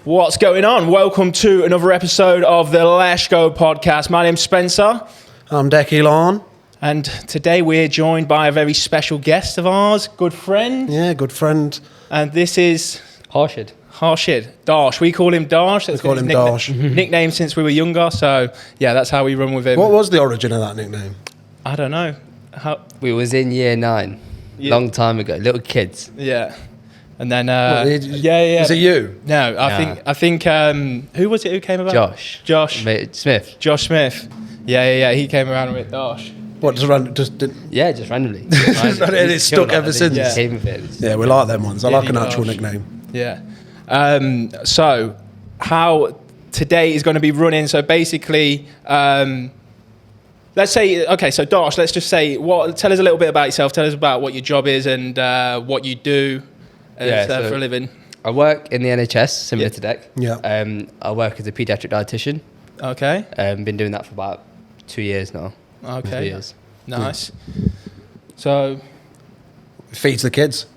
What's going on? Welcome to another episode of the LESHHHGO podcast. My name's Spencer. I'm Decky Lawn. And today we're joined by a very special guest of ours, good friend. Yeah, good friend. And this is... Harshid. Darsh. We call him Darsh. We call him Darsh. Nickname since we were younger, so yeah, that's how we run with him. What was the origin of that nickname? I don't know. We was in year 9, long time ago, little kids. Yeah. And then, yeah. Is it you? No, I think, who was it who came about? Josh Smith. Josh Smith. Yeah. He came around with Darsh. What, just randomly. It's stuck ever since. Yeah. We like them ones. I like an actual nickname. Yeah. So, how today is going to be running. So basically, let's say, okay, so Darsh, let's just say, tell us a little bit about yourself. Tell us about what your job is and what you do for a living. I work in the NHS, similar to Deck. Yeah. I work as a paediatric dietitian. Okay. Been doing that for about 2 years now. Okay. 2 years. Nice. Yeah. So... Feeds the kids.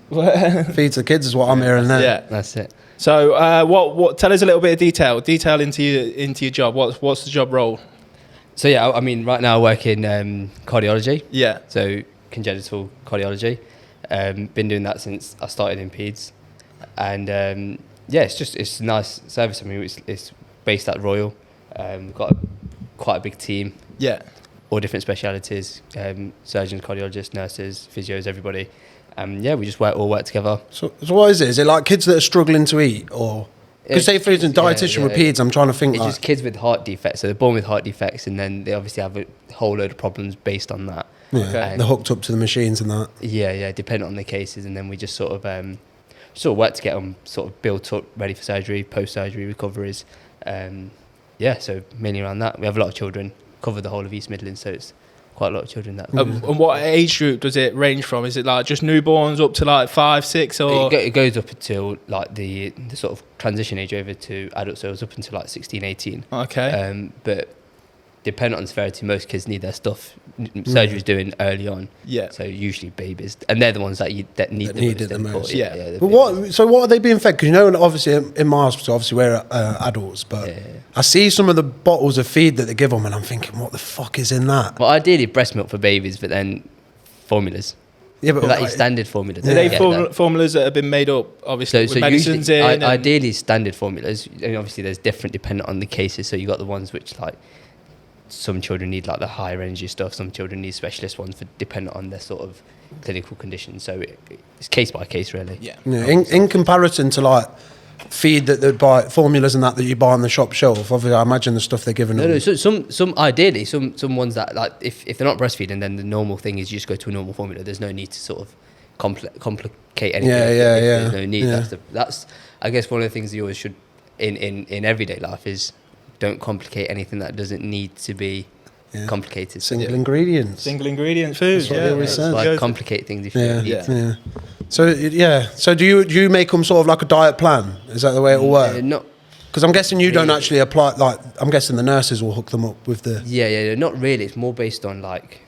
Feeds the kids is what I'm hearing there. Yeah, that's it. So, what? Tell us a little bit of detail into your job. What's the job role? So yeah, I mean, right now I work in cardiology. Yeah. So congenital cardiology. Been doing that since I started in peds, and it's a nice service. I mean, it's based at Royal. We've got quite a big team. Yeah. All different specialities: surgeons, cardiologists, nurses, physios, everybody. We just all work together. So what is it? Is it like kids that are struggling to eat, or because say for instance dietitian with peds? I'm trying to think. It's just kids with heart defects. So they're born with heart defects, and then they obviously have a whole load of problems based on that. Yeah. Okay. They're hooked up to the machines and that. Yeah, depending on the cases, and then we just sort of work to get them sort of built up, ready for surgery, post-surgery recoveries. So mainly around that. We have a lot of children, cover the whole of East Midlands, so it's quite a lot of children that. And what age group does it range from? Is it like just newborns up to like 5, 6, or it goes up until like the sort of transition age over to adults, so it was up until like 16, 18. Okay. But depending on severity, most kids need their stuff. Surgery's doing early on. Yeah. So usually babies, and they're the ones that need it the most. Yeah. But what are they being fed? Because obviously in my hospital, obviously we're adults, but I see some of the bottles of feed that they give them, and I'm thinking, what the fuck is in that? Well, ideally breast milk for babies, but then formulas. Yeah, but like standard formulas. Are they formulas that have been made up, obviously, with medicines in? Ideally standard formulas. And obviously there's different dependent on the cases. So you got the ones which like some children need like the higher energy stuff. Some children need specialist ones for dependent on their sort of clinical condition. So it's case by case, really. Yeah. In comparison to like feed that they buy, formulas and that you buy on the shop shelf, obviously I imagine the stuff they're giving them. No. So some ones that like if they're not breastfeeding, then the normal thing is you just go to a normal formula. There's no need to sort of complicate anything. Yeah. There's no need. Yeah. That's I guess one of the things you always should in everyday life is don't complicate anything that doesn't need to be complicated. Single ingredient food. That's like complicate things if you need to. So do you make them sort of like a diet plan? Is that the way it will work? Not because I'm guessing you don't actually apply. Like I'm guessing the nurses will hook them up with the. Yeah. Not really. It's more based on like.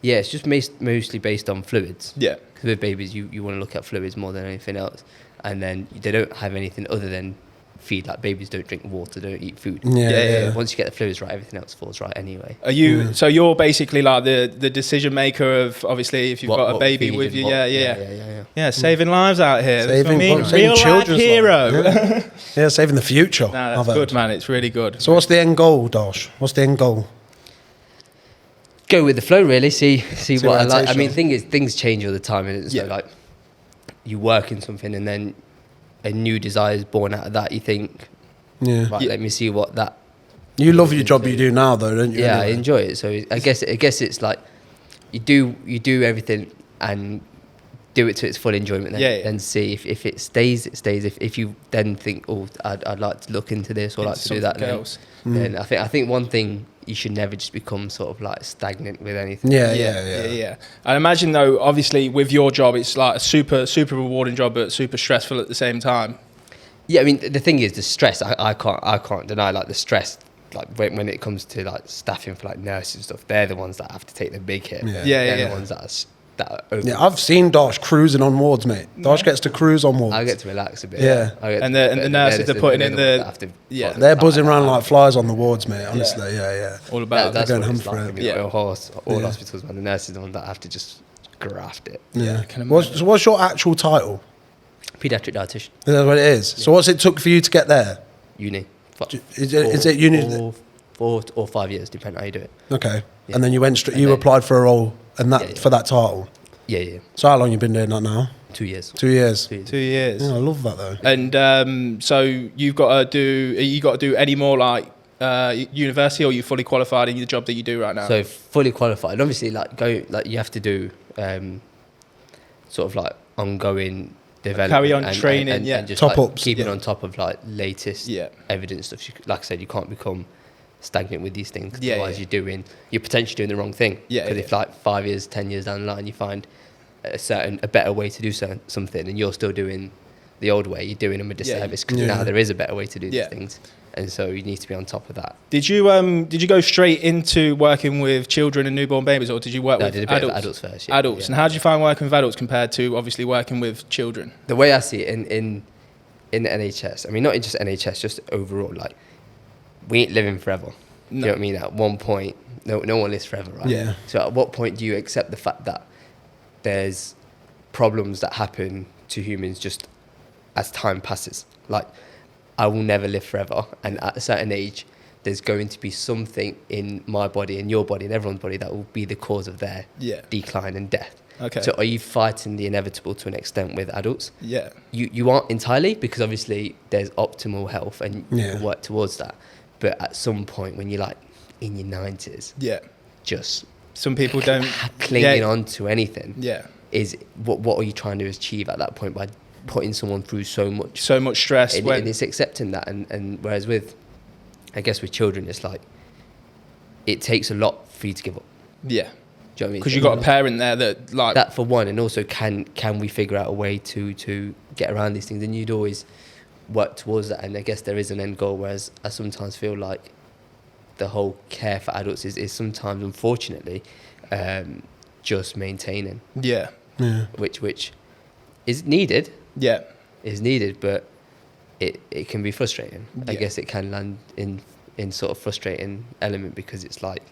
Yeah, it's just mostly based on fluids. Yeah. Because with babies, you want to look at fluids more than anything else, and then they don't have anything other than feed. Like babies don't drink water, don't eat food. Yeah. Once you get the fluids right, everything else falls right anyway. Are you? So you're basically like the decision maker of obviously if you've got a baby with you. Yeah. Saving lives out here. Saving real life hero. Yeah, saving the future. Nah, that's good, man. It's really good. So what's the end goal, Darsh? What's the end goal? Go with the flow, really. See what I like. I mean, things change all the time, and so like you work in something, and then a new desire is born out of that. You think, let me see what that. You love your job you do now, though, don't you? Yeah, anyway? I enjoy it. So I guess it's like you do everything and do it to its full enjoyment. Then see if it stays. It stays. If you then think, I'd like to look into this or like to do that, then I think one thing. You should never just become sort of like stagnant with anything. Yeah. I imagine though, obviously with your job, it's like a super rewarding job, but super stressful at the same time. Yeah, I mean the thing is the stress. I can't deny like the stress. Like when it comes to like staffing for like nurses and stuff, they're the ones that have to take the big hit. They're the ones that that over. Yeah, I've seen Darsh cruising on wards, mate. Darsh gets to cruise on wards. I get to relax a bit. Yeah. And the nurses are putting in they're buzzing around like flies on the wards, mate. Honestly, yeah. All about that's going what hum it's for like. it. All hospitals, man. The nurses are the ones that have to just graft it. Yeah. What's your actual title? Pediatric dietitian. Is that what it is? So what's it took for you to get there? Uni. Is it uni? 4 or 5 years, depending on how you do it. Okay. Yeah. And then you went straight. You applied for a role and that for that title. Yeah. So how long you been doing that now? 2 years. 2 years. 2 years. Yeah, I love that though. And so you got to do any more like university, or are you fully qualified in the job that you do right now? So fully qualified. And obviously, you have to do sort of like ongoing development. Carry on training, and just top like ups, keeping on top of like latest evidence stuff. Like I said, you can't become stagnant with these things. Otherwise, you're potentially doing the wrong thing. Because if like 5 years, 10 years down the line, you find a better way to do something, and you're still doing the old way, you're doing them a disservice, because now there is a better way to do these things. And so you need to be on top of that. Did you go straight into working with children and newborn babies, or did you work with I did a bit adults? of adults first. Adults. Yeah. And how did you find working with adults compared to obviously working with children? The way I see it in the NHS, I mean, not in just NHS, just overall, like, we ain't living forever. No. You know what I mean? At one point, no one lives forever, right? Yeah. So at what point do you accept the fact that there's problems that happen to humans just as time passes? Like, I will never live forever, and at a certain age, there's going to be something in my body and your body and everyone's body that will be the cause of their decline and death. Okay. So are you fighting the inevitable to an extent with adults? Yeah. You aren't entirely, because obviously there's optimal health and you can work towards that. But at some point when you're like in your 90s, just some people don't clinging on to anything. Yeah. Is what are you trying to achieve at that point by putting someone through so much stress? And it's accepting that, and whereas with, I guess with children, it's like it takes a lot for you to give up. Yeah. Do you know what I mean? Because you've got a parent there that like that for one, and also can we figure out a way to get around these things, and you'd always work towards that. And I guess there is an end goal, whereas I sometimes feel like the whole care for adults is sometimes, unfortunately, just maintaining. Yeah. Which is needed. Yeah. Is needed, but it can be frustrating. I guess it can land in sort of frustrating element, because it's like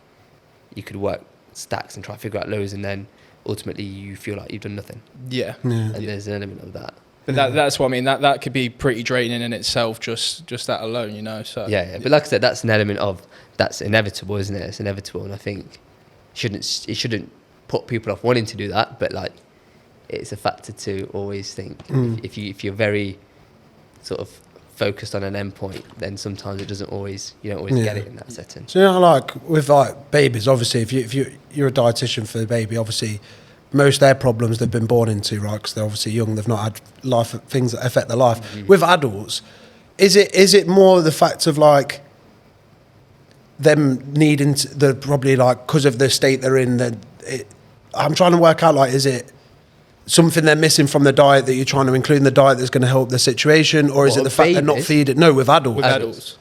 you could work stacks and try to figure out loads, and then ultimately you feel like you've done nothing. Yeah. And there's an element of that. But that's what I mean. That could be pretty draining in itself, just that alone, you know. So But like I said, that's an element of that's inevitable, isn't it? It's inevitable, and I think it shouldn't put people off wanting to do that, but like it's a factor to always think if you're very sort of focused on an endpoint, then sometimes you don't always get it in that setting. So, you know, like with like babies, obviously, if you're a dietitian for the baby, obviously most of their problems they've been born into, right? Because they're obviously young, they've not had things that affect their life. Mm-hmm. With adults, is it more the fact of like them needing to, probably like because of the state they're in, I'm trying to work out, like, is it something they're missing from the diet that you're trying to include in the diet that's going to help the situation, or is it the fact they're not feeding? No, with adults. With adults.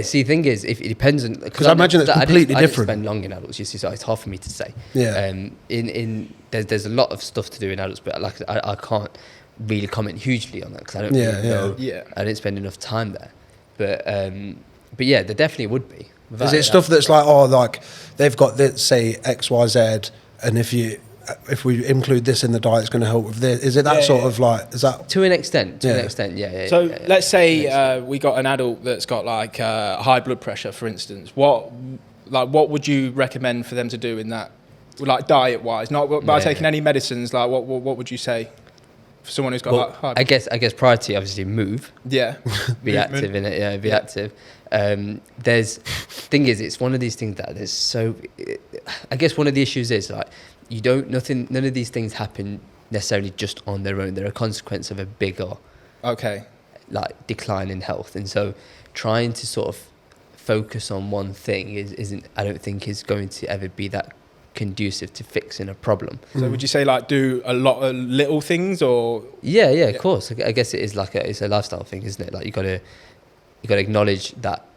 See, the thing is, if it depends on, because I imagine it's completely different. I didn't spend long in adults, you see, so it's hard for me to say. Yeah. There's a lot of stuff to do in adults, but like I can't really comment hugely on that because I don't really know. Yeah. I didn't spend enough time there, but yeah, there definitely would be. Is it stuff that's like, oh, like they've got this, say X, Y, Z, and if we include this in the diet, it's going to help with this. Is it that sort of like, is that to an extent? Yeah. So let's say we got an adult that's got like high blood pressure, for instance. What would you recommend for them to do in that, like diet wise, not by taking any medicines? Like what would you say for someone who's got like high? I guess priority obviously move. Yeah. Be active in it. Yeah, be active. Thing is, it's one of these things that there's so. I guess one of the issues is like. None of these things happen necessarily just on their own. They're a consequence of a bigger, like decline in health. And so, trying to sort of focus on one thing I don't think is going to ever be that conducive to fixing a problem. So, would you say like do a lot of little things, or? Yeah, of course. I guess it is like it's a lifestyle thing, isn't it? Like you got to acknowledge that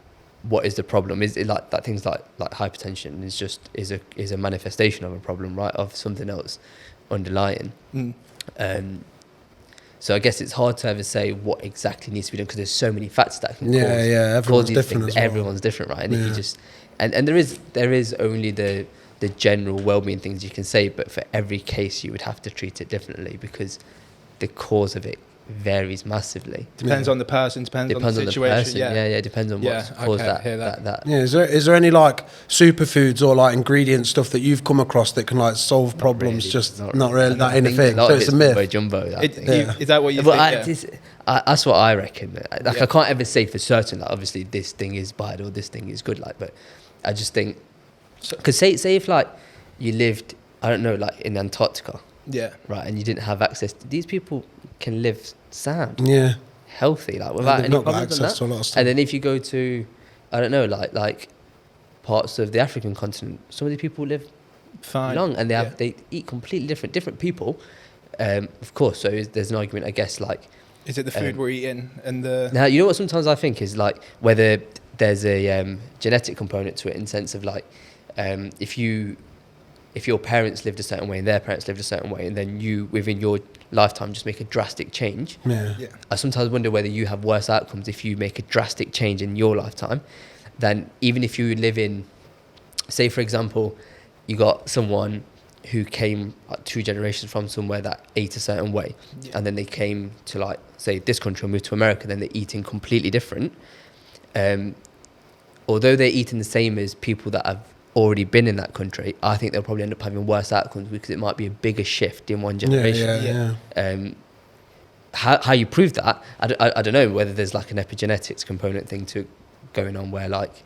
what is the problem? Is it like that things like hypertension is a manifestation of a problem, right? Of something else underlying. So I guess it's hard to ever say what exactly needs to be done because there's so many factors that can everyone's these different things. as well. Everyone's different, right? And if you just and there is only the general well-being things you can say, but for every case you would have to treat it differently because the cause of it varies massively. Depends on the person, depends on the situation. Yeah, depends on what's caused that. Yeah, is there any like superfoods or like ingredient stuff that you've come across that can like solve problems? Really, Not really that in a thing. So it's a myth. Jumbo. Is that what you think? That's what I reckon. Like I can't ever say for certain. Like obviously this thing is bad or this thing is good. Like, but I just think because say if like you lived, I don't know, like in Antarctica. Yeah. Right, and you didn't have access. These people can live sound. Yeah. Healthy, like without any problems on that. To a lot of stuff. And then if you go to, I don't know, like parts of the African continent, some of these people live fine long, and they eat completely different people. Of course, so there's an argument, I guess, like. Is it the food we're eating and the? Now you know what sometimes I think is like whether there's a genetic component to it in the sense of like if your parents lived a certain way and their parents lived a certain way, and then you, within your lifetime, just make a drastic change. Yeah. I sometimes wonder whether you have worse outcomes if you make a drastic change in your lifetime than even if you live in, say, for example, you got someone who came 2 generations from somewhere that ate a certain way, and then they came to, like, say, this country or moved to America, then they're eating completely different. Although they're eating the same as people that have already been in that country, I think they'll probably end up having worse outcomes because it might be a bigger shift in one generation. How you prove that, I don't know, whether there's like an epigenetics component thing to going on where like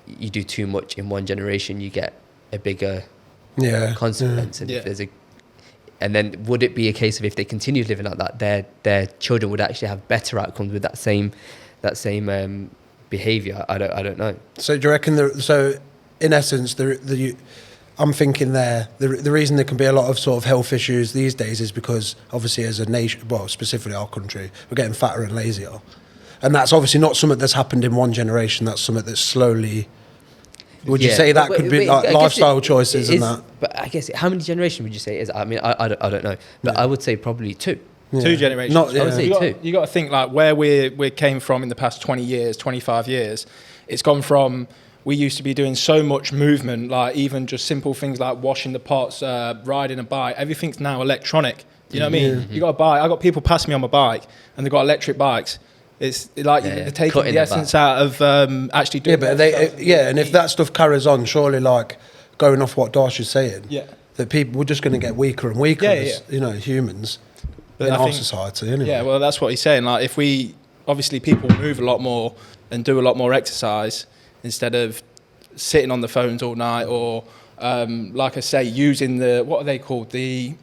you do too much in one generation, you get a bigger consequence. And if there's and then would it be a case of if they continued living like that, their children would actually have better outcomes with that same behaviour? I don't know. So do you reckon in essence, I'm thinking the reason there can be a lot of sort of health issues these days is because obviously as a nation, well, specifically our country, we're getting fatter and lazier. And that's obviously not something that's happened in one generation, that's something that's slowly... Would you say that could be like lifestyle choices and that? But I guess, how many generations would you say it is? I mean, I don't know. But I would say probably 2. Yeah. 2 generations. I would say 2. You got to think like where we came from in the past 20 years, 25 years. It's gone from... We used to be doing so much movement, like even just simple things like washing the pots, riding a bike. Everything's now electronic. You know what I mean? You got a bike. I got people pass me on my bike, and they've got electric bikes. It's like they're taking the essence out of actually doing. Yeah, but and if that stuff carries on, surely like going off what Darsh is saying, that people we're just going to get weaker and weaker as humans in our society. Anyway. Yeah, well, that's what he's saying. Like if we obviously people move a lot more and do a lot more exercise. Instead of sitting on the phones all night or, like I say, using what are they called? The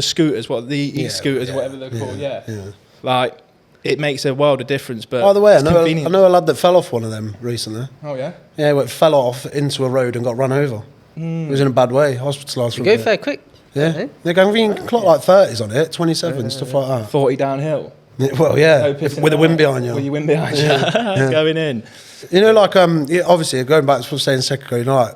scooters, e-scooters, whatever they're called, Like, it makes a world of difference. But by the way, I know a lad that fell off one of them recently. Oh, yeah? Yeah, he fell off into a road and got run over. He was in a bad way, hospitalised for a bit. Go fair quick. Yeah. They're going, you can clock like 30s on it, 27, stuff like that. 40 downhill. Well, with a wind behind you. With your wind behind you. Going in. You know, like, obviously, going back to what I was saying a second ago, you know, like,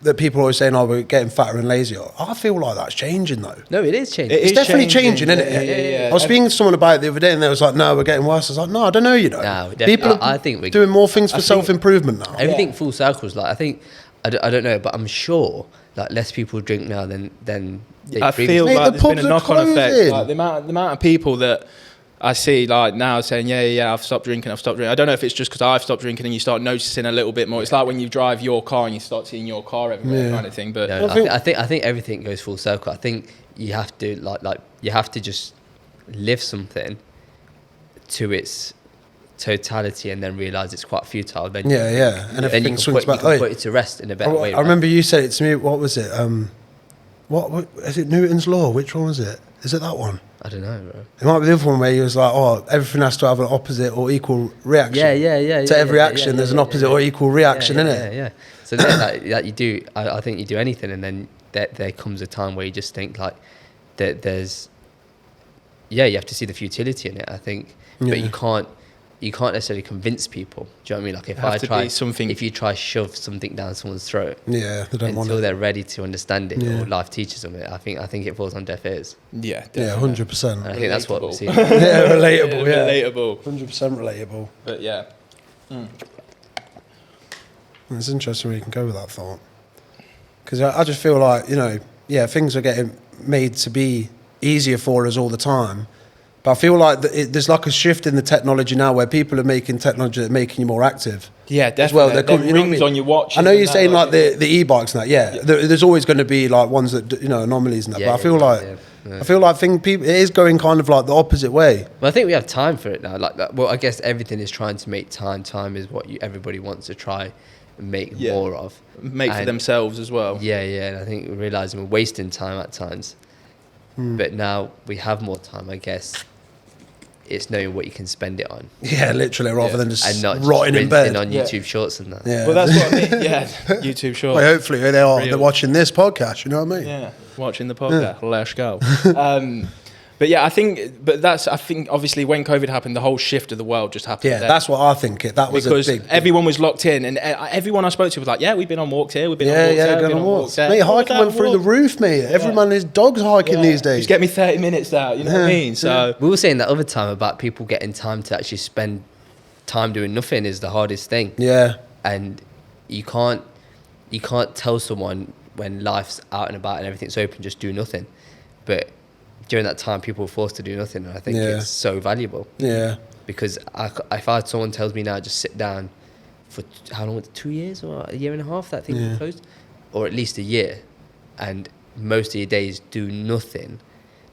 that people are always saying, oh, we're getting fatter and lazier. I feel like that's changing, though. No, it is changing. It's definitely changing, isn't it? Yeah. I was speaking to someone about it the other day, and they was like, no, we're getting worse. I was like, no, I don't know, you know. No, people I think we're doing more things for self-improvement now. Everything full circles. Like, I think, I don't know, but I'm sure, like, less people drink now than I feel like there's been a knock-on effect. Like, the amount of people that I see like now saying, I've stopped drinking. I don't know if it's just because I've stopped drinking and you start noticing a little bit more. It's like when you drive your car and you start seeing your car everywhere kind of thing. But no, I think everything goes full circle. I think you have to like you have to just live something to its totality and then realise it's quite futile. Then and then you can put it to rest in a better way. I remember you said it to me. What was it? What is it? Newton's law. Which one was it? Is it that one? I don't know, bro. It might be the other one where he was like, oh, everything has to have an opposite or equal reaction. To every action, there's an opposite or equul reaction, innit? Yeah. So that you do, I think you do anything, and then there comes a time where you just think like that there's, you have to see the futility in it, I think. But you you can't necessarily convince people. Do you know what I mean? Like if you try shove something down someone's throat, they don't want until it. they're ready to understand it or life teaches them it. I think it falls on deaf ears. Yeah, definitely. 100%. I think that's what we see. Relatable. Relatable. 100% relatable. But yeah. It's interesting where you can go with that thought. Because I just feel like, things are getting made to be easier for us all the time. But I feel like there's like a shift in the technology now where people are making technology that's making you more active. Yeah, definitely. As well, rings on your watch. I know you're saying like the e-bikes and that. There's always going to be like ones that anomalies and that. But I feel like it is going kind of like the opposite way. Well, I think we have time for it now. Like that. Well, I guess everything is trying to make time. Time is what everybody wants to try and make more of. Make for themselves as well. Yeah. And I think we're realising we're wasting time at times. But now we have more time, I guess. It's knowing what you can spend it on. Yeah, literally, rather than just and not rotting in bed on YouTube Shorts and that. Yeah. Well, that's what I mean. Yeah, YouTube Shorts. Well, hopefully they're watching this podcast. You know what I mean? Yeah, watching the podcast. Let's go. But yeah, I think obviously when COVID happened, the whole shift of the world just happened. Yeah, that's what I think. That was because a big. Everyone was locked in, and everyone I spoke to was like, "Yeah, we've been on walks here. We've been on walks there. Going on walks. Mate, hiking went through the roof, mate. Every man is dogs hiking these days. Just get me 30 minutes out. You know what I mean? So we were saying that other time about people getting time to actually spend time doing nothing is the hardest thing. Yeah, and you can't tell someone when life's out and about and everything's open, just do nothing, but during that time, people were forced to do nothing, and I think it's so valuable. Yeah. Because if someone tells me now, just sit down for how long? 2 years or a year and a half? That thing was closed, or at least a year, and most of your days do nothing.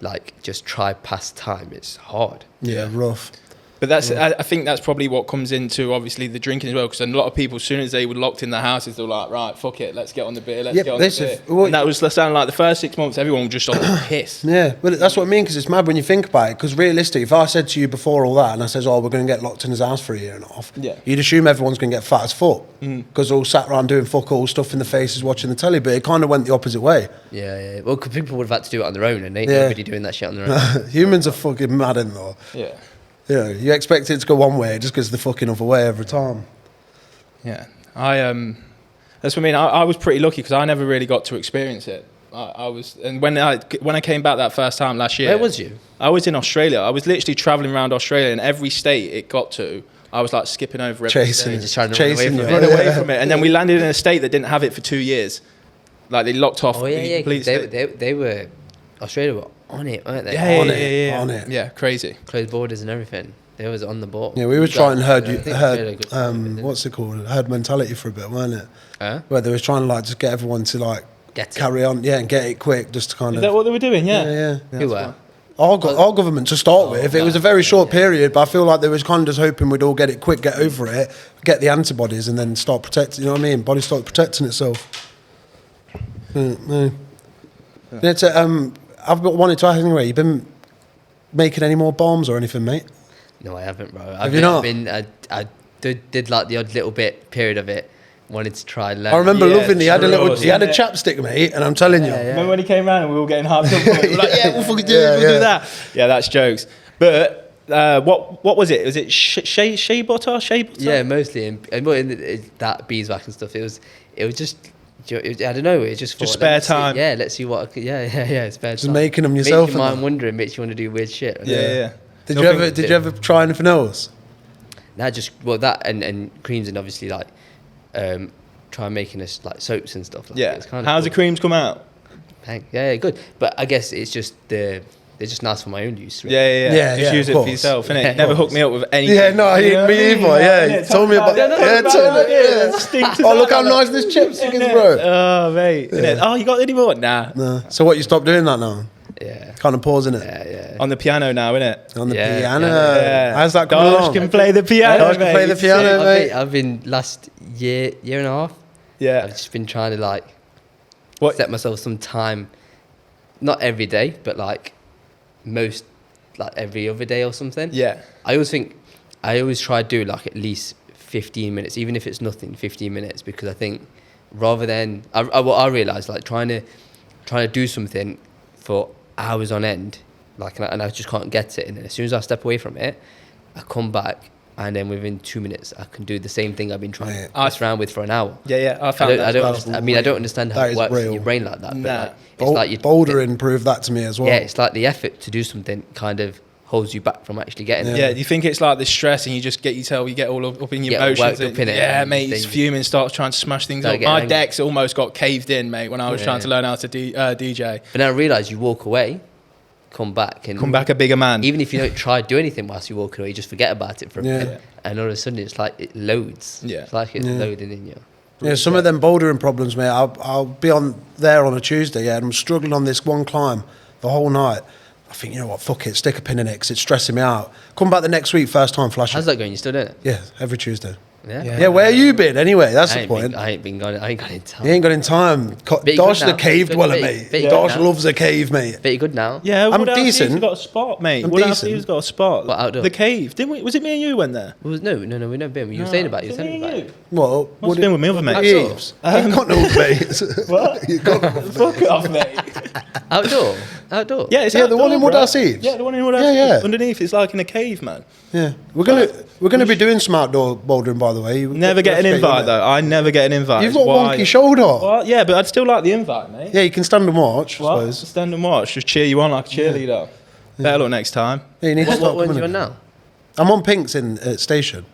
Like just try past time. It's hard. Yeah, rough. But I think that's probably what comes into obviously the drinking as well. Because a lot of people, as soon as they were locked in their houses, they were like, right, fuck it, let's get on the beer, let's get on the beer. And that was sounding like the first 6 months, everyone was just on the piss. Yeah, but that's what I mean, because it's mad when you think about it. Because realistically, if I said to you before all that, and I says, we're going to get locked in his house for a year and a half, you'd assume everyone's going to get fat as fuck. Because they're all sat around doing fuck all stuff in the faces, watching the telly. But it kind of went the opposite way. Yeah. Well, because people would have had to do it on their own, and ain't nobody doing that shit on their own. Humans are fucking mad in though. Yeah. You expect it to go one way, it just goes the fucking other way every time. Yeah, that's what I mean. I was pretty lucky because I never really got to experience it. I was, and when I came back that first time last year, where was you? I was in Australia. I was literally traveling around Australia, and every state it got to, I was like skipping over every state, just trying to run away from it. And then we landed in a state that didn't have it for 2 years. Like they locked off. Oh yeah. They were Australia were on it, weren't they? On it. Yeah, crazy. Closed borders and everything. They was on the ball. Yeah, we were trying herd what's it called? Herd mentality for a bit, weren't it? Where they was trying to like just get everyone to like carry on, and get it quick, just to kind of. Is that what they were doing? Yeah. Who were? Our government to start with. It was a very short period, but I feel like they was kind of just hoping we'd all get it quick, get over it, get the antibodies, and then start protecting. You know what I mean? Body start protecting itself. It's I've wanted to ask anyway. You been making any more bombs or anything, mate? No, I haven't, bro. Have you not? I did like the odd little period of it. Wanted to try. I remember loving. He had a chapstick, mate, and I'm telling you. Remember when he came round and we were all getting hyped up? We were like, we'll fucking do it. We'll do that. Yeah, that's jokes. But what was it? Was it shea butter? Yeah, mostly. And that beeswax and stuff. It was just. I don't know. It just spare time. Let's see what. Spare time. Just making them yourself. Makes your mind wondering. Makes you want to do weird shit. Yeah. Did you ever try anything else? That and creams and obviously like try making us like soaps and stuff. It's kind of how's the creams come out? Yeah, good. But I guess it's just they're just nice for my own use. Really. Yeah. Just use it for yourself, innit? Never hook me up with anything. Yeah, no, me either. Yeah, told me about it. Oh, look how nice this chipstick is, bro. Oh, mate. Oh, you got any more? Nah. So what? You stopped doing that now? Yeah. Kind of pausing it. Yeah. On the piano now, innit? On the piano. Yeah. How's that going along? Can play the piano, Dosh can play the piano, mate. I've been last year and a half. Yeah. I've just been trying to set myself some time, not every day, but most every other day or something. Yeah. I always try to do at least 15 minutes, even if it's nothing, 15 minutes, because I think rather than I realised trying to do something for hours on end, and I just can't get it. And then as soon as I step away from it, I come back, and then within 2 minutes I can do the same thing I've been trying to mess around with for an hour. Yeah, I found that. I don't understand how it works in your brain like that. Nah. But it's like bouldering proved that to me as well. Yeah, it's like the effort to do something kind of holds you back from actually getting it. Yeah, do you think it's like the stress and you just get you get all up in your emotions? Up in it, yeah, mate, he's fuming, starts trying to smash things up. My decks almost got caved in, mate, when I was trying to learn how to DJ. But then I realised you walk away, come back a bigger man. Even if you don't try to do anything whilst you walk away, you just forget about it for a minute. And all of a sudden it's like it loads. Yeah. It's like it's loading in you. Yeah, some of them bouldering problems, mate. I'll be on there on a Tuesday, and I'm struggling on this one climb the whole night. I think, you know what, fuck it, stick a pin in it because it's stressing me out. Come back the next week, first time flashing. How's that going? You still doing it? Yeah, every Tuesday. Yeah, where have you been anyway? That's the point. I ain't got in time. You ain't got in time. Darsh the cave dweller, mate. Darsh loves a cave, mate. Bet you're good now. Yeah, I'm decent. You've got a spot, mate. I'm decent. You've got a spot. What, outdoor? The cave. Didn't we? Was it me and you went there? No, we've never been. You were saying about it. You were saying about it. Well, what's been with me other mates? You've got no mates. What? You've got no Fuck off, mate. Outdoor? Yeah, it's the one in Woodhouse Eaves. Yeah, the one in Woodhouse Eaves. Yeah. Underneath, it's like in a cave, man. Yeah, we're gonna be doing some outdoor bouldering, by the way. Never get an invite though. I never get an invite. You've got a wonky shoulder. Well, yeah, but I'd still like the invite, mate. Yeah, you can stand and watch. I suppose. Stand and watch. Just cheer you on like a cheerleader. Better luck next time. Yeah, you need to start what one's coming you on now? I'm on Pinks at Station.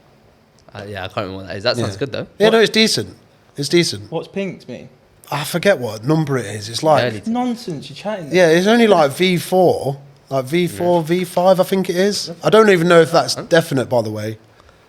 Yeah, I can't remember what that is. That sounds good though. Yeah, no, it's decent. It's decent. What's Pinks mean? I forget what number it is. It's like It's nonsense. You're chatting. Yeah, it's only like V4, V5, I think it is. I don't even know if that's definite, by the way.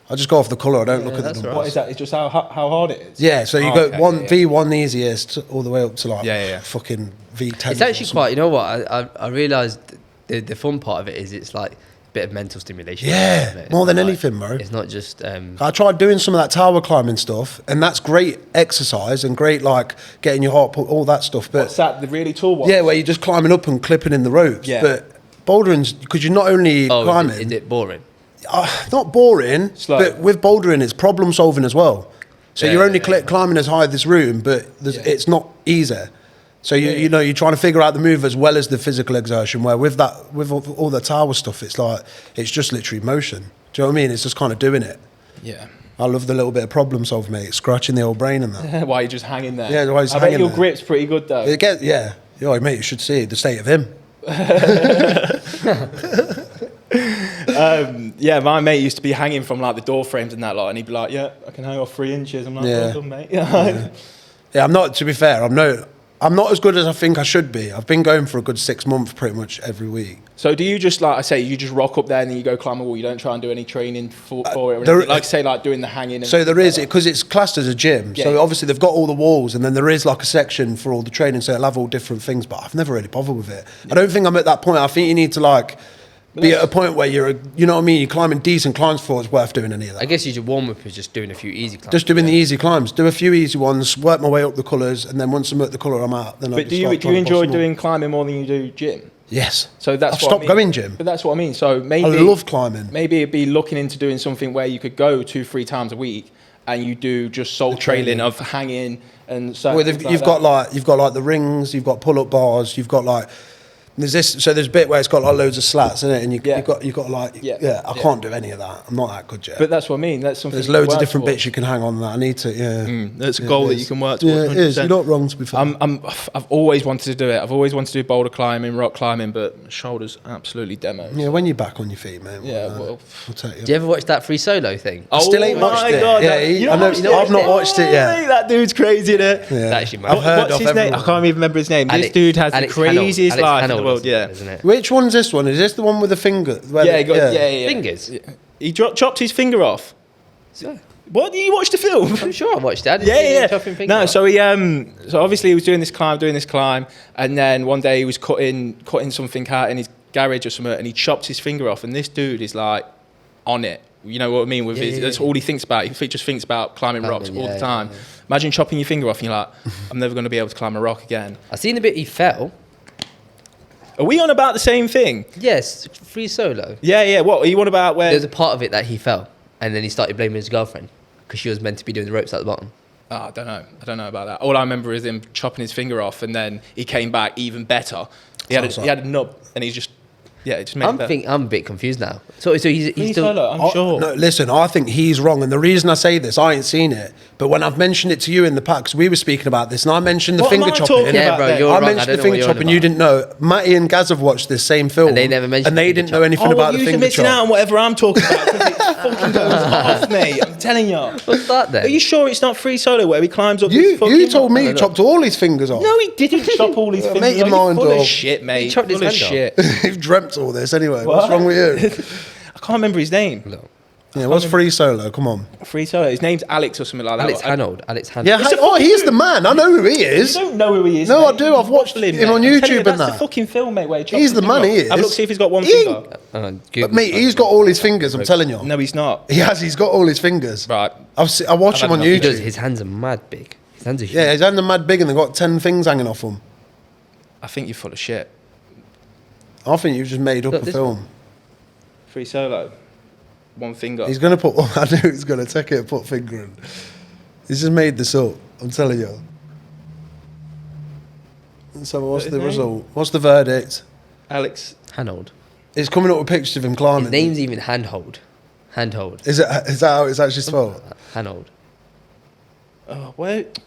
I just go off the colour. I don't look at the number. What is that? It's just how hard it is. Yeah, so you go V1 the easiest all the way up to like fucking V10. It's actually quite. You know what? I realised the fun part of it is it's like a bit of mental stimulation. Yeah, more than anything, bro. It's not just. I tried doing some of that tower climbing stuff, and that's great exercise and great like getting your heart put, all that stuff. But what's that? The really tall one? Yeah, where you're just climbing up and clipping in the ropes. Yeah. But bouldering's because you're not only climbing. Is it boring? Not boring, Slow. but with bouldering, it's problem solving as well. So you're only climbing as high as this room, but it's not easy. So you're trying to figure out the move as well as the physical exertion. Where with all the tower stuff, it's just literally motion. Do you know what I mean? It's just kind of doing it. Yeah. I love the little bit of problem solve, mate. Scratching the old brain and that. Why you're just hanging there? Yeah, why he's I hanging bet your there. grip's pretty good though. Yeah, mate, you should see the state of him. Yeah, my mate used to be hanging from like the door frames and that lot, and he'd be like, "Yeah, I can hang off 3 inches." I'm like, "Well done, mate." Yeah, I'm not. To be fair, I'm not as good as I think I should be. I've been going for a good 6 months, pretty much every week. So do you just you just rock up there and then you go climb a wall? You don't try and do any training for it, or anything? Like doing the hanging. So there is because it's classed as a gym. Yeah, so obviously they've got all the walls, and then there is like a section for all the training. So it'll have all different things. But I've never really bothered with it. Yeah. I don't think I'm at that point. I think you need to be at a point where you know what I mean. You're climbing decent climbs before it's worth doing any of that. I guess your warm up is just doing a few easy climbs. Just doing the easy climbs. Do a few easy ones. Work my way up the colours, and then once I'm at the colour, I'm out. Then. But do you enjoy doing climbing more than you do gym? Yes. So that's I've stopped going gym. But that's what I mean. So maybe I love climbing. Maybe it'd be looking into doing something where you could go 2-3 times a week, and you do just soul training of hanging and so. Well, you've got like the rings. You've got pull up bars. You've got like. There's a bit where it's got like loads of slats in it, and you've got like I can't do any of that. I'm not that good yet. But that's what I mean. That's something. There's loads of different bits you can hang on that. I need to. That's a goal that you can work towards. Yeah, it is. You're not wrong, to be fair. I've always wanted to do it. I've always wanted to do boulder climbing, rock climbing, but shoulders absolutely demo. Yeah, when you're back on your feet, mate. We'll take you. Do you ever watch that free solo thing? I still ain't watched it. God, yeah, I've not watched it yet. That dude's crazy, innit? Yeah. Actually, I've heard what's his name? I can't even remember his name. This dude has the craziest life in the world. Yeah, isn't it? Which one's this one? Is this the one with the finger? Yeah. Fingers? He chopped his finger off. So? What? You watched the film? I'm sure I watched that. No, so he so obviously he was doing this climb, and then one day he was cutting something out in his garage or something, and he chopped his finger off, and this dude is like on it. You know what I mean? That's all he thinks about. He just thinks about climbing rocks all the time. Yeah. Imagine chopping your finger off, and you're like, I'm never going to be able to climb a rock again. I seen the bit he fell. Are we on about the same thing? Yes, free solo. Yeah. What are you on about? Where there's a part of it that he fell, and then he started blaming his girlfriend because she was meant to be doing the ropes at the bottom. Oh, I don't know about that. All I remember is him chopping his finger off, and then he came back even better. He had a nub, and he's just Yeah, it just made it better. I'm a bit confused now. So he's still. Solo, I'm sure. No, listen, I think he's wrong, and the reason I say this, I ain't seen it, but when I've mentioned it to you in the pack, 'cause we were speaking about this, and I mentioned the What am finger I chopping. talking Yeah, about bro, then? you're I wrong. I mentioned don't the know finger what you're on chopping. You about. didn't know. Matty and Gaz have watched this same film, And they never mentioned and they finger didn't know chop. anything Oh, about the you're finger missing out chop. on whatever I'm talking about because it fucking goes off, mate. I'm telling you. What's that then? Are you sure it's not Free Solo where he climbs up? You this fucking you told me rock? he chopped all his fingers off. No, he didn't chop all his fingers. Make your off. mind You're full up. of shit, mate. He chopped his Full of hand shit. You've dreamt all this anyway. What? What's wrong with you? I can't remember his name. No. Yeah, what's Free Solo? Come on. Free Solo. His name's Alex or something like that. Alex Hanold. Alex Hanold. Yeah, he's the man. I know who he You is. don't know who he is. No, mate. I do. I've watched Waffling, him on mate. I'm telling YouTube you, and that's that. the fucking film, mate. Where he chops He's his the man, finger he off. Have a is. look, see if he's got one He- finger. But mate, he's got all his fingers. I'm telling you. No, he's not. He has. He's got all his fingers. Right. I watch I've him on had enough. He does. YouTube. His hands are mad big. His hands are huge. Yeah, his hands are mad big and they've got 10 things hanging off them. I think you're full of shit. I think you've just made up Look, a this film. Free Solo. One finger. He's going to put... I knew he's going to take it and put finger in. He's just made this up. I'm telling you. So what's His the name? result? What's the verdict? Alex. Hanold. It's coming up with pictures of him climbing. His name's even Handhold. Handhold. Is that how it's actually spelled? Hanold. Oh, wait.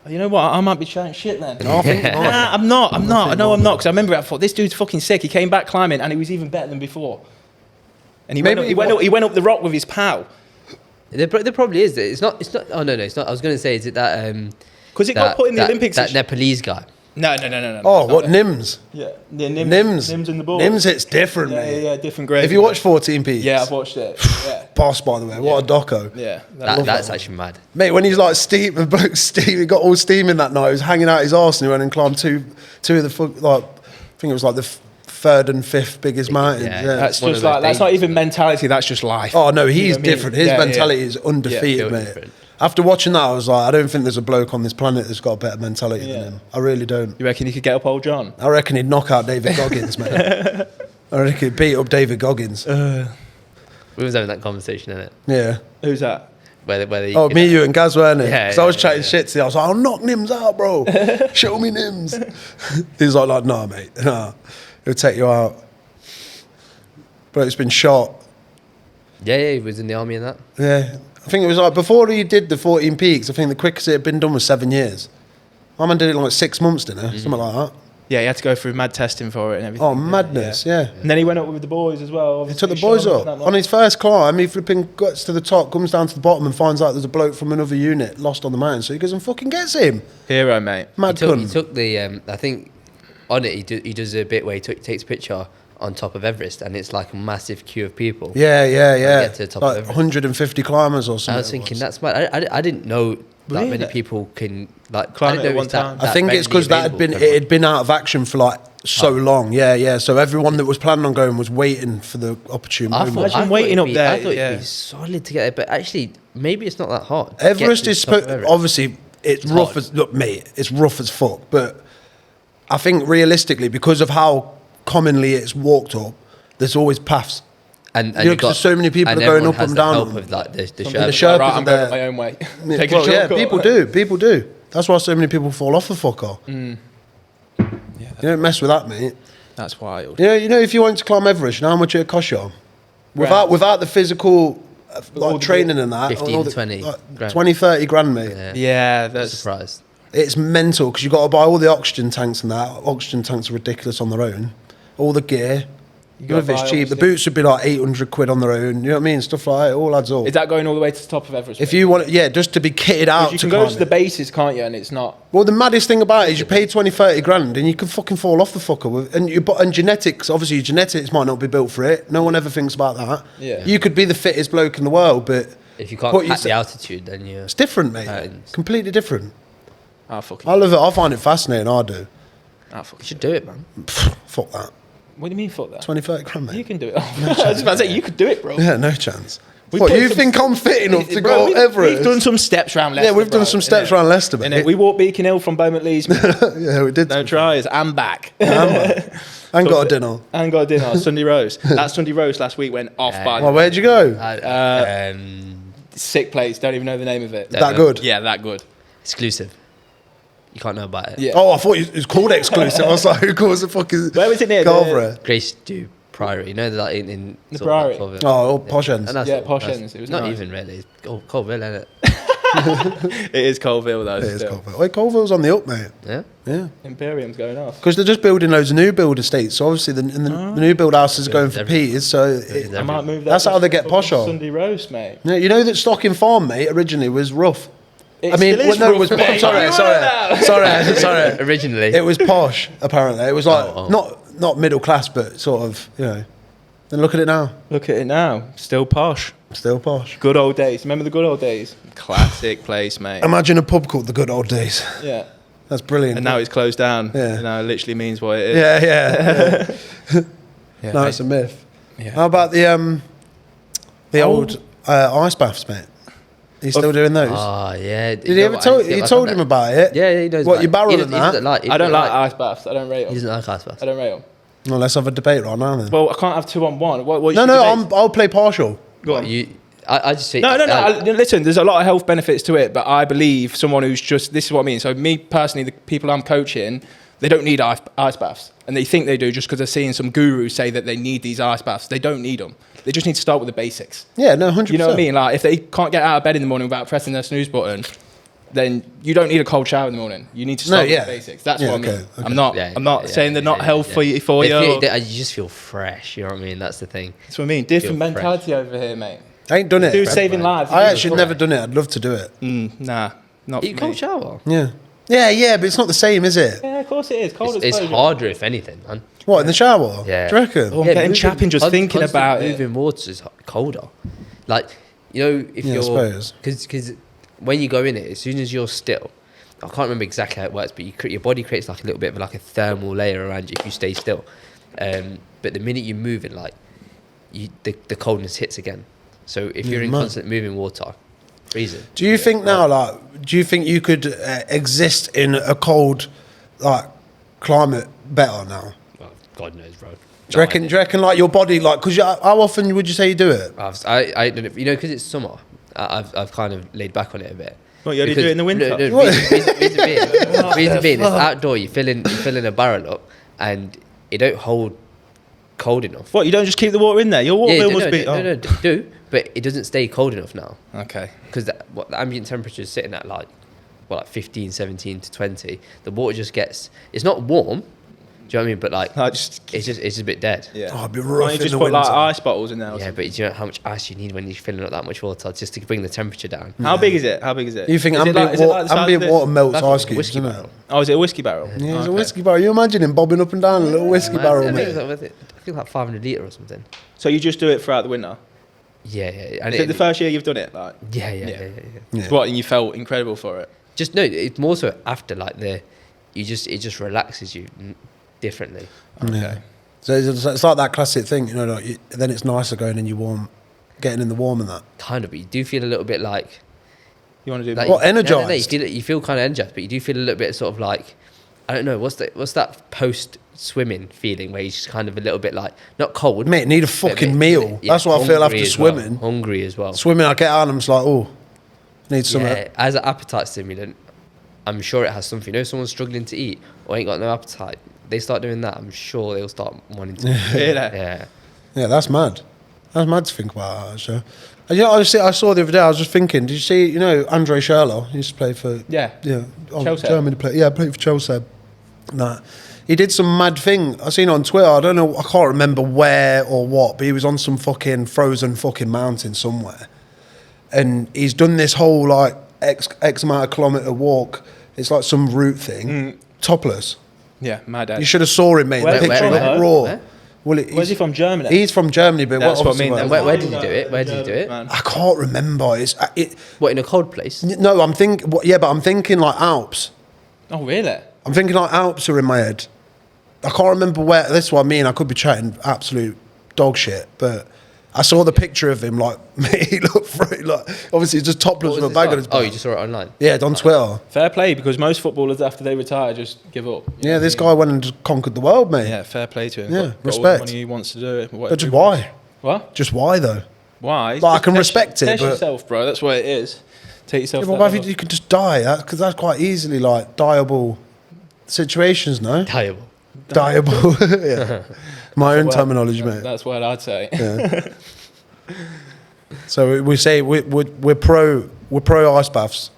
You know what? I might be chatting shit then. I think Nah, I'm not. I know I'm not. Because I remember I thought, this dude's fucking sick. He came back climbing and he was even better than before. And he went up the rock with his pal. There probably is. It's not. Oh no, it's not. I was going to say, is it that? Because it got put in the Olympics. That Nepalese guy. No. Oh, what, Nims? Yeah, Nims. Nims in the ball. Nims hits different, Yeah, mate. yeah, different grade. If you watch 14 Peaks. Yeah, I've watched it. Yeah. Boss, by the way. What a doco. Yeah. That's actually mad. Mate, when he's like steam, the bloke steam, he got all steaming that night. He was hanging out his arse and he went and climbed two of the, like, I think it was like the third and fifth biggest mountains. Yeah, Yeah. That's one just of those like, that's not things. even mentality, that's just life. Oh, no, he's You know what I mean? different. His Yeah, mentality yeah. is undefeated, Yeah, mate. different. After watching that, I was like, I don't think there's a bloke on this planet that's got a better mentality than him. I really don't. You reckon you could get up old John? I reckon he'd knock out David Goggins, mate. I reckon he'd beat up David Goggins. We was having that conversation, innit? Yeah. Who's that? Whether Oh, me, you, and Gaz, weren't it? Yeah, Because I was yeah, chatting yeah. shit to you. I was like, I'll knock Nims out, bro. Show me Nims. He was like, nah, mate. Nah. He'll take you out. But it's been shot. Yeah, he was in the army and that. Yeah. I think it was like, before he did the 14 Peaks, I think the quickest it had been done was 7 years. My man did it in like 6 months, didn't he? Something like that. Yeah, he had to go through mad testing for it and everything. Oh, madness, yeah. And then he went up with the boys as well. He took the boys up. On his first climb, he flipping gets to the top, comes down to the bottom and finds out there's a bloke from another unit lost on the mountain. So he goes and fucking gets him. Hero, mate. Mad He cunt. took the. I think on it he does a bit where he takes a picture on top of Everest, and it's like a massive queue of people. Yeah. get to the top of Like Everest. 150 climbers or something. I was it thinking that's mad. I didn't know that Really? many people can like Climb I it didn't at know one it's that- time. that I think it's because readily that had been available it had been out of action for like so long. Yeah. So everyone that was planning on going was waiting for the opportune I moment. thought, Imagine I thought waiting it'd up be, there, I thought yeah. it'd be solid to get it, but actually maybe it's not that hard. to get Everest to is the top of Everest. obviously it's rough hard. as look, mate. It's rough as fuck, but I think realistically, because of how commonly it's walked up, there's always paths. And You know, 'cause there's so many people and are going everyone up and has the down help them. of like the The Sherpas. Sherpas Right, are I'm there. going my own way. Take a Well, yeah, shortcut. people do. That's why so many people fall off the fucker. Yeah, You don't mess with that, mate. that's wild. Yeah, you know, if you wanted to climb Everest, you know how much it cost you? Without the physical all the training and that. 15, all the- 20 grand. 20, 30 grand, mate. Yeah, Yeah, I'm that's surprised. It's mental because you've got to buy all the oxygen tanks and that. Oxygen tanks are ridiculous on their own. All the gear. None gotta of it's buy, cheap. The obviously. boots would be like 800 quid on their own. You know what I mean? Stuff like that. It all adds up. Is that going all the way to the top of Everest? If you want, yeah, just to be kitted out you to can go climb to the it. bases, can't you? And it's not. Well, the maddest thing about it is you pay 20, 30 grand and you can fucking fall off the fucker. And genetics, obviously your genetics might not be built for it. No one ever thinks about that. Yeah. You could be the fittest bloke in the world, but If you can't What you pack say- the altitude, then you. it's different, mate. Mountains. Completely different. Ah, fucking. I love it. I find it fascinating. I do. Ah, You fucking. should do it, man. Fuck that. What do you mean, fuck that? 20, 30 grand, You mate. can do it. I was just about to say, you could do it, bro. Yeah, no chance. We What, put you some- think I'm fit enough to Bro, go we've- Everest? We've done some steps around Leicester. Yeah, we've done bro, some steps innit? around Leicester, Innit? mate. We walked Beacon Hill from Beaumont Leys. Yeah, we did. No tries. And back. And got a dinner. And got a dinner. Sunday roast. That Sunday roast last week went off by Well, where'd you go? sick place. Don't even know the name of it. That good? Yeah, that good. Exclusive. You can't know about it. Yeah. Oh, I thought it was called exclusive. I was like, who calls the fucking Where was it near? Carvery? Grace do Priory, you know, like in The sort of like Priory. Colville. Oh, posh ends. And that's- Yeah, posh that's- ends. It was not nice. even really. It's Colville, isn't it? It is Colville though. It is still. Colville. Wait, Colville's on the up, mate. Yeah. Yeah. Imperium's going off. Because they're just building loads of new build estates. So obviously the new build houses are going for everything. Peters. So I might move that. That's how just they get for posh on. Sunday roast, mate. yeah, you know that Stocking Farm, mate, originally was rough. It I mean, still is no, it rough, was mate. sorry. Originally. It was posh, apparently. It was like Oh. not middle class, but sort of, you know. And look at it now, Look at it now. Still posh. still posh. Good old days. Remember the good old days? Classic place, mate. Imagine a pub called the Good Old Days. Yeah. That's brilliant. And now it's closed down. Yeah. You know, it literally means what it is. yeah. Yeah, No, mate. it's a myth. Yeah. How about the old ice baths, mate? Are you still doing those? Oh, yeah. Did he ever tell you? Told him about it? Yeah, he knows. What, about you it. barrel He in doesn't that? he I don't doesn't like ice baths. I don't rate He them. doesn't like ice baths. I don't rate them. Well, let's have a debate right now then. Well, I can't have 2-on-1. What No, should debate? I'll play partial. Go on. I just say No. Listen, there's a lot of health benefits to it, but I believe someone who's just, this is what I mean. So me personally, the people I'm coaching, they don't need ice baths. And they think they do just because they're seeing some guru say that they need these ice baths. They don't need them. They just need to start with the basics. Yeah, no, 100%. You know what I mean? Like, if they can't get out of bed in the morning without pressing their snooze button, then you don't need a cold shower in the morning. You need to start with the basics. That's Yeah, what I mean. okay. I'm not saying they're not healthy for you. You just feel fresh. You know what I mean? That's the thing. That's what I mean. Different Feel mentality over here, mate. I ain't done it. Dude, saving lives. I actually never done it. I'd love to do it. Nah, not You for cold me. shower. Yeah, but it's not the same, is it? Yeah, of course it is. Cold It's exposure. harder if anything, man. What, in the shower? Yeah. Do you reckon? Oh, I'm getting chapping just thinking constant about it. moving water is colder. Like, you know, if Yeah, I you're suppose. because when you go in it, as soon as you're still, I can't remember exactly how it works, but your body creates like a little bit of like a thermal layer around you if you stay still. But the minute you move it, like the coldness hits again. So if you're in mad. constant moving water, freezing. Do you think now, do you think you could exist in a cold, like, climate better now? Well, God knows, bro. Do you reckon, like, your body, like, because how often would you say you do it? I don't know, you know, because it's summer. I've kind of laid back on it a bit. Well, you only do it in the winter. No, reason being, it's outdoor. You fill in a barrel up, and it don't hold cold enough. What, you don't just keep the water in there? Your water bill must be... No, do, but it doesn't stay cold enough now. Okay. Because the ambient temperature is sitting at like 15, 17 to 20. The water just gets, it's not warm, do you know what I mean? But like, No, it's just a bit dead. Yeah. Oh, it'd be Why rough don't you in just the put like winter. ice bottles in there? or Yeah, but do you know how much ice you need when you're filling up that much water just to bring the temperature down? something? How big is it? How big is it? You think Is it ambient, is it the size of ambient this? water melts That's ice like a cubes, whiskey isn't it? barrel. Oh, is it a whiskey barrel? Yeah, it's a Okay. whiskey barrel. You imagine him bobbing up and down a little whiskey barrel, I mate. think like 500 litre or something. So you just do it throughout the winter? Yeah. And Is it the first year you've done it? Like, Yeah. Yeah. What, and you felt incredible for it? Just no, it's more so after like it just relaxes you differently. Yeah. So it's like that classic thing, you know, like then it's nicer going in your warm, getting in the warm and that. Kind of, but you do feel a little bit like You want to do like, more? What, energised? you feel kind of energized, but you do feel a little bit sort of like, I don't know, what's that post swimming feeling where you're just kind of a little bit like not cold, Mate, need a but fucking meal. yeah, That's what I feel hungry after as well, swimming. hungry as well. Swimming, I get out and I'm just like, oh, need some. Yeah, as an appetite stimulant, I'm sure it has something. You know, if someone's struggling to eat or ain't got no appetite, they start doing that, I'm sure they'll start wanting to. Really? Yeah. Yeah, that's mad. That's mad to think about that, actually. And, you know, I saw the other day, I was just thinking, did you see, you know, Andre Schürrle, he used to play for... Yeah. Chelsea. Germany play. Yeah, played for Chelsea. Nah. He did some mad thing. I seen it on Twitter. I don't know, I can't remember where or what, but he was on some fucking frozen fucking mountain somewhere. And he's done this whole, like, X amount of kilometre walk. It's like some route thing. Topless. Yeah, mad You should have saw him, mate. Where- The picture where- of it where- raw. where? Well, Where's he from? Germany? He's from Germany, but That's what I mean. obviously- Where did he do it? Where did he do it? Man. I can't remember. What, in a cold place? No, I'm thinking. Yeah, but I'm thinking like Alps. Oh, really? I'm thinking like Alps are in my head. I can't remember where. That's what I mean. I could be chatting absolute dog shit, but I saw the picture of him. Like, he looked through. Like, obviously, just topless What with a was bag this on his like? back. Oh, you just saw it online? Yeah, it's on Twitter. Fair play, because most footballers, after they retire, just give up. You know Yeah, what this I mean? guy went and just conquered the world, mate. Yeah, fair play to him. Yeah, Got all the respect. money he wants to do it. But just why? What? Just why though? Why? Like, I can respect it, Test but yourself, bro. That's what it is. Take yourself. yeah, well, you can just die, because that's quite easily like dieable situations, no? Dieable. Yeah. My own terminology, mate. That's what I'd say. Yeah. So we say we're pro ice baths.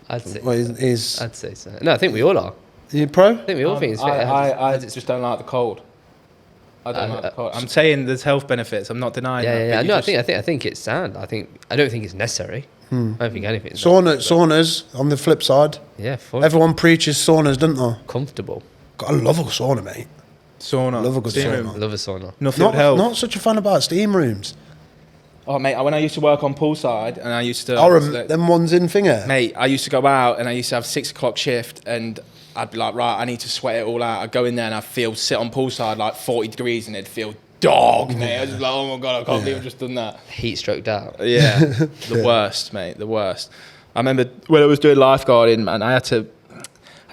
I'd say. I'd say so. No, I think we all are. You pro? I think we all think it's fit. I just don't like the cold. I don't like the cold. I'm saying there's health benefits. I'm not denying that. Yeah. No, I think it's sound. I don't think it's necessary. I don't think anything. Saunas on the flip side. Yeah. Fun. Everyone preaches saunas, don't they? Comfortable. God, I love a sauna, mate. Sauna. Love a good sauna. Love a sauna. Nothing would help. Not such a fan about steam rooms. Oh, mate, when I used to work on poolside and I used to... them ones in finger. Mate, I used to go out and I used to have 6 o'clock shift and I'd be like, right, I need to sweat it all out. I'd go in there and I'd sit on poolside like 40 degrees and it'd feel dog, mate. I was just like, oh my God, I can't believe I've just done that. Heat stroked out. Yeah, the worst, mate, the worst. I remember when I was doing lifeguarding, man, I had to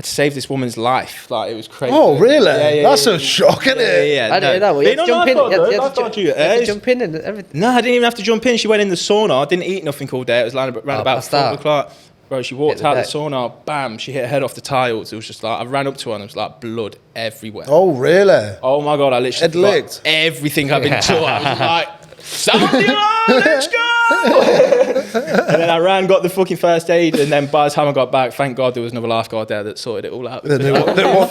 save this woman's life. Like, it was crazy. Oh, really? That's a shock, isn't it? Yeah. I didn't know that. You had to jump in. You had to jump in and everything. No, I didn't even have to jump in. She went in the sauna. I didn't eat nothing all day. It was around about 4 o'clock. Bro, she walked out the sauna, bam, she hit her head off the tiles. It was just like, I ran up to her and there was like blood everywhere. Oh, really? Oh my God, I literally forgot everything I've been taught. I was like, sound the alarm, let's go! And then I ran, got the fucking first aid, and then by the time I got back, thank God there was another lifeguard there that sorted it all out. The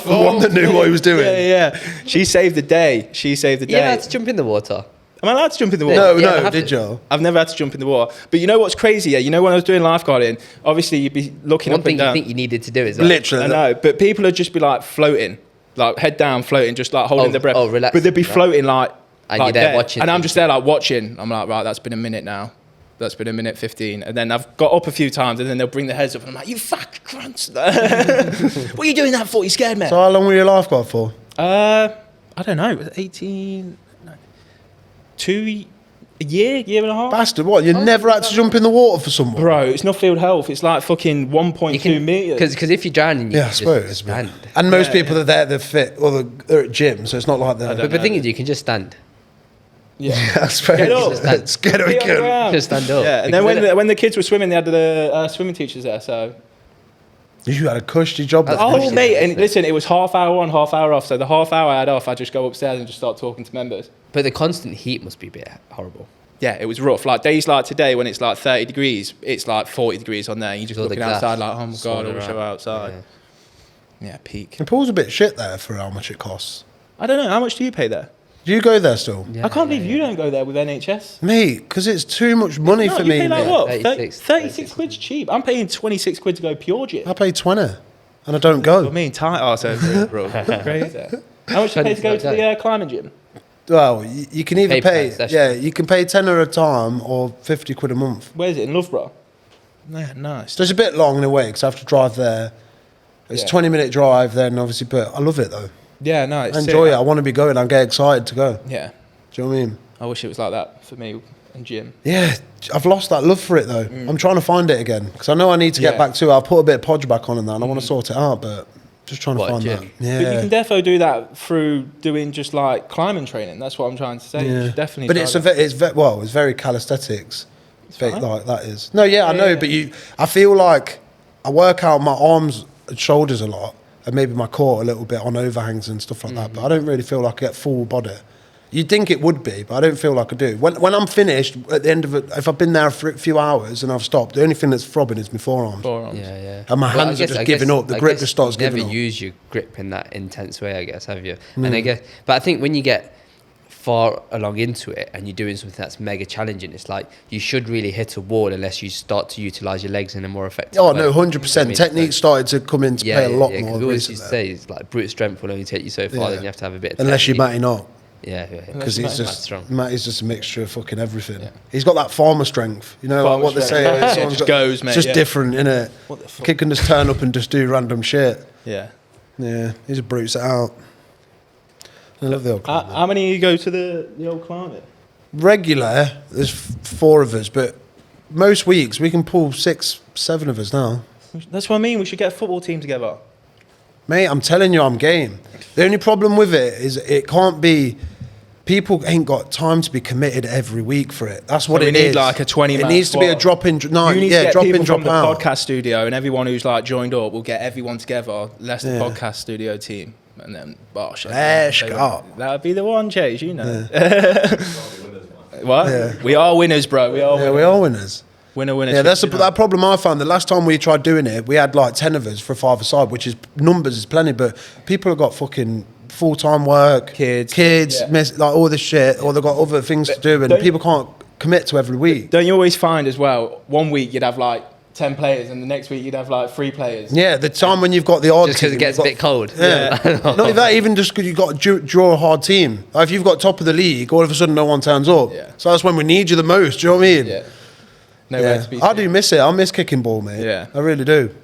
one that knew what he was doing. Yeah. She saved the day. You never had to jump in the water? Am I allowed to jump in the water? No, did you? I've never had to jump in the water. But you know what's crazy? Yeah, you know when I was doing lifeguarding, obviously you'd be looking up and down. One thing you think you needed to do is that. Literally. I know, but people would just be like floating, like head down, floating, just like holding their breath. Oh, relax. But they'd be floating like you're there watching. And I'm just there like watching. I'm like, right, that's been a minute now. That's been a minute 15. And then I've got up a few times and then they'll bring their heads up and I'm like, you fucking grunts. What are you doing that for? You scared me? So how long were you a lifeguard for? I don't know. Was it 18? No. A year and a half? Bastard, what? You never had to jump in the water for someone? Bro, it's not field health. It's like fucking 1.2 metres. Because if you're drowning, you I suppose. just stand. And most people are there, they're fit, or they're at gym, so it's not like that. But the thing is, you can just stand. Yeah, I suppose. Get up. Just Get up. Just stand up. Yeah, and then when the kids were swimming, they had the swimming teachers there, so... You had a cushy job there. Oh, mate, and listen, it was half hour on, half hour off, so the half hour I had off, I'd just go upstairs and just start talking to members. But the constant heat must be a bit horrible. Yeah, it was rough. Like days like today when it's like 30 degrees, it's like 40 degrees on there. You're just looking outside like, oh my God, I wish I were outside. Yeah, peak. The pool's a bit shit there for how much it costs. I don't know. How much do you pay there? Do you go there still? Yeah, I can't believe you don't go there with NHS. Mate, because it's too much money for me. You pay like what? 36 quid's cheap. I'm paying 26 quid to go pure gym. I pay 20 and I don't go. I mean, tight arse over it, bro. Crazy. How much do you pay to go to the climbing gym? Well, you can either you can pay tenner a time or 50 quid a month. Where is it? In Loughborough? Yeah, nice. So it's a bit long in a way because I have to drive there. It's a 20-minute drive then, obviously, but I love it though. Yeah, no, I enjoy it. I want to be going. I get excited to go. Yeah. Do you know what I mean? I wish it was like that for me and gym. Yeah, I've lost that love for it though. I'm trying to find it again because I know I need to get back to it. I'll put a bit of podge back on and that, and I want to sort it out, but just trying to find that. Yeah. But you can defo do that through doing just like climbing training. That's what I'm trying to say. Yeah. You should definitely. But it's very calisthenics. Like that is. No, I know, but I feel like I work out my arms and shoulders a lot, and maybe my core a little bit on overhangs and stuff like that. But I don't really feel like I get full body. You'd think it would be, but I don't feel like I do. When I'm finished, at the end of it, if I've been there for a few hours and I've stopped, the only thing that's throbbing is my forearms. Yeah. And my hands are just giving up. The grip just starts giving up. Never use your grip in that intense way, I guess, have you? And but I think when you get far along into it and you're doing something that's mega challenging, it's like you should really hit a wall unless you start to utilise your legs in a more effective way. No, 100%. Technique started to come into play a lot more. We always used to say it's like brute strength will only take you so far, then you have to have a bit of unless you're Matty not. Yeah. Because he's just Matty's just a mixture of fucking everything. Yeah. He's got that farmer strength, you know, like what they say. It just goes, mate. It's just different, innit? Kid can just turn up and just do random shit. Yeah. Yeah, he just brutes it out. I love the old climbing. How many of you go to the old climbing? Regular, there's 4 of us, but most weeks we can pull 6, 7 of us now. That's what I mean. We should get a football team together. Mate, I'm telling you, I'm game. The only problem with it is it can't be people ain't got time to be committed every week for it. That's what So it we is. need like a 20-man It needs to be a drop in, You need to get drop people in, drop from the out. podcast studio, and everyone who's like joined up, we'll get everyone together. Leicester podcast studio team, and then bosh. Let's go. That would be the one, Chase. You know. What? Yeah. We are winners, bro. We are. Yeah, winners. we are winners. Winner. Yeah, that's that problem I found. The last time we tried doing it, we had like 10 of us for a 5-a-side, which is numbers is plenty, but people have got fucking full-time work, kids, like all this shit, or they've got other things to do, and people can't commit to every week. Don't you always find as well, one week you'd have like 10 players, and the next week you'd have like 3 players? Yeah, the time when you've got the odd Just because it gets a bit cold. Yeah. Not even that, even just because you've got to draw a hard team. Like if you've got top of the league, all of a sudden no one turns up. Yeah. So that's when we need you the most, do you know what I mean? Yeah. Nowhere to be I seen. do miss it. I miss kicking ball, mate. Yeah. I really do.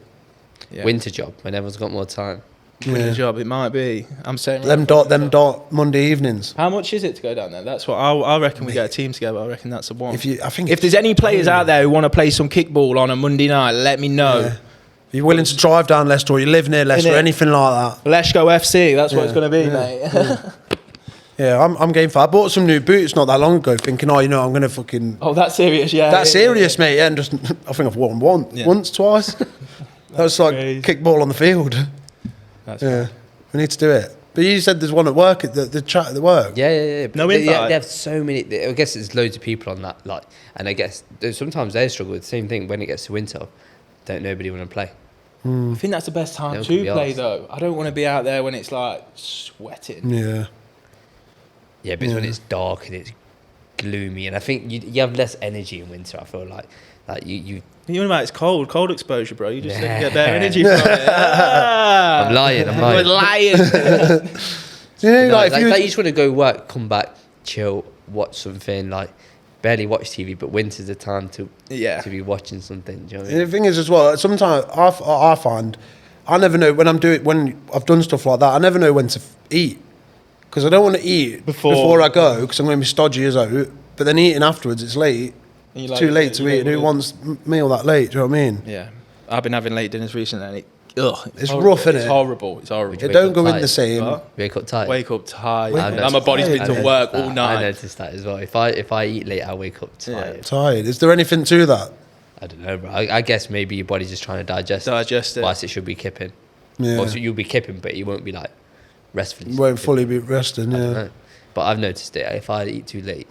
Yeah. Winter job when everyone's got more time. Winner job, it might be. I'm saying. Them dot Monday evenings. How much is it to go down there? That's what I reckon. We get a team together. I reckon that's the one. If there's any players out there who want to play some kickball on a Monday night, let me know. Yeah. If you're willing to drive down Leicester, or you live near Leicester, or anything like that. LESHHHGO FC. That's what it's going to be, mate. Yeah, I'm game for. I bought some new boots not that long ago, thinking, I'm going to fucking. Oh, that's serious, yeah. That's serious, mate. Yeah, and just I think I've worn once, twice. That was like crazy. kickball on the field. That's Yeah, we need to do it. But you said there's one at work, at the chat at the work. Yeah. No they invite. have so many. I guess there's loads of people on that. Like, and I guess sometimes they struggle with the same thing when it gets to winter. Don't nobody want to play. I think that's the best time to play, though. I don't want to be out there when it's like sweating. Yeah. Yeah, but it's when it's dark and it's gloomy, and I think you have less energy in winter. I feel like you. You know about it's cold exposure, bro. You just get better energy from it. I'm lying. We're lying. Yeah, No, like, like, if you, you just want to go work, come back, chill, watch something. Like barely watch TV, but winter's the time to be watching something. Do you know what I mean? the thing is as well, sometimes I find I never know when I've done stuff like that. I never know when to eat because I don't want to eat before I go because I'm going to be stodgy as out. But then eating afterwards, it's late. It's too late to eat. Who wants meal that late? Do you know what I mean? Yeah, I've been having late dinners recently. And it's rough, isn't it? It's horrible. It's horrible. It don't go in the same. What? Wake up tired. Wake up tired. And my body's been to work all night. I noticed that as well. If I eat late, I wake up tired. Tired. Is there anything to that? I don't know, bro. I guess maybe your body's just trying to digest it. Whilst it should be kipping. Yeah. Also, you'll be kipping, but you won't be like restful. You won't fully be resting. Yeah. But I've noticed it. If I eat too late,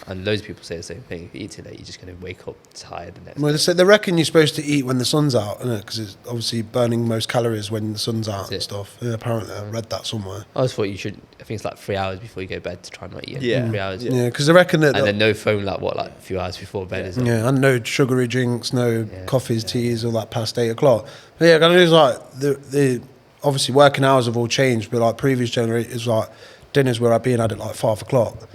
and loads of people say the same thing, if you eat too late, you're just going to wake up tired the next day. They reckon you're supposed to eat when the sun's out, isn't it? Because it's obviously burning most calories when the sun's out and stuff. Yeah, apparently, I read that somewhere. I always thought you should. I think it's like 3 hours before you go to bed to try and not eat. Yeah. 3 hours. Yeah, because they reckon that. And then no phone, like a few hours before bed as well. Yeah, and no sugary drinks, no coffees, teas, all that past 8 o'clock. But yeah, it's like the obviously working hours have all changed, but like previous generations, like dinners were being had at like 5 o'clock.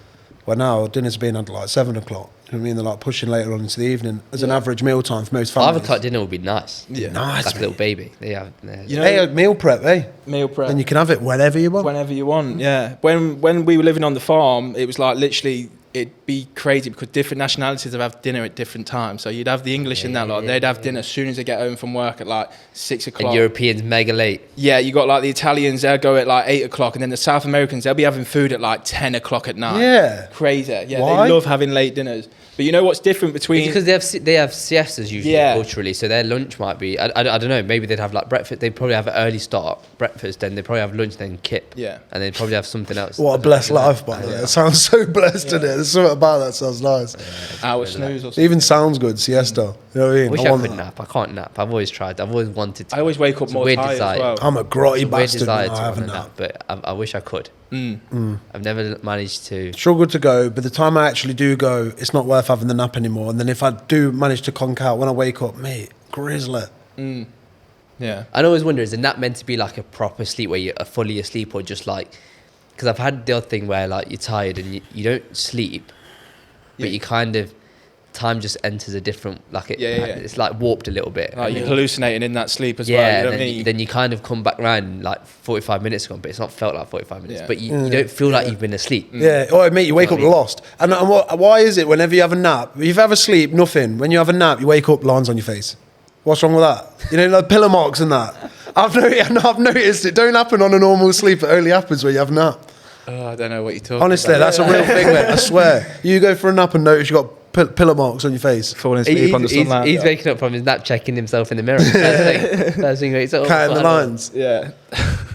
Well, now dinner's being had at like 7 o'clock. You know what I mean? They're like pushing later on into the evening as an average meal time for most families. 5 o'clock dinner would be nice. Yeah. Nice, Like a little baby. Meal prep, eh? Meal prep. And you can have it whenever you want. Whenever you want, yeah. When we were living on the farm, it was like literally it'd be crazy because different nationalities would have dinner at different times. So you'd have the English in that lot. They'd have dinner as soon as they get home from work at like 6 o'clock. And Europeans mega late. Yeah, you got like the Italians, they'll go at like 8 o'clock, and then the South Americans, they'll be having food at like 10 o'clock at night. Yeah. Crazy. Yeah, Why? they love having late dinners. But you know what's different between... It's because they have siestas usually culturally, so their lunch might be... I don't know, maybe they'd have like breakfast. They'd probably have an early start, breakfast, then they'd probably have lunch, then kip. Yeah. And they'd probably have something else. What a blessed life, by the way. It sounds so blessed, doesn't it? There's something about that sounds nice. Hour snooze or It something. even sounds good, siesta. You know what I mean? I wish I could nap. I can't nap. I've always tried. I've always wanted to. I always wake up more tired as well. I'm a grotty It's a weird bastard desire when to I have a want to nap. nap, but I wish I could. I've never managed to. Struggle to go, but the time I actually do go, it's not worth having the nap anymore. And then if I do manage to conk out when I wake up, mate, grizzly. Yeah. I always wonder, is a nap meant to be like a proper sleep where you're fully asleep, or just like, because I've had the odd thing where like you're tired and you don't sleep, but you kind of, time just enters a different, like it's like warped a little bit. Like you're hallucinating in that sleep as well. Yeah, You know what I mean? then you kind of come back round like 45 minutes ago, but it's not felt like 45 minutes. Yeah. But you don't feel like you've been asleep. Yeah, oh mate, you wake up lost. And why is it whenever you have a nap, if you have a sleep, nothing. When you have a nap, you wake up, lines on your face. What's wrong with that? You know, like pillow marks and that. I've noticed it don't happen on a normal sleep. It only happens when you have a nap. Oh, I don't know what you're talking Honestly, about. that's a real thing, mate. I swear. You go for a nap and notice you got pillar marks on your face. Falling asleep on the sunlight. He's waking up from his nap, checking himself in the mirror. First thing he's Cutting the lines. Yeah.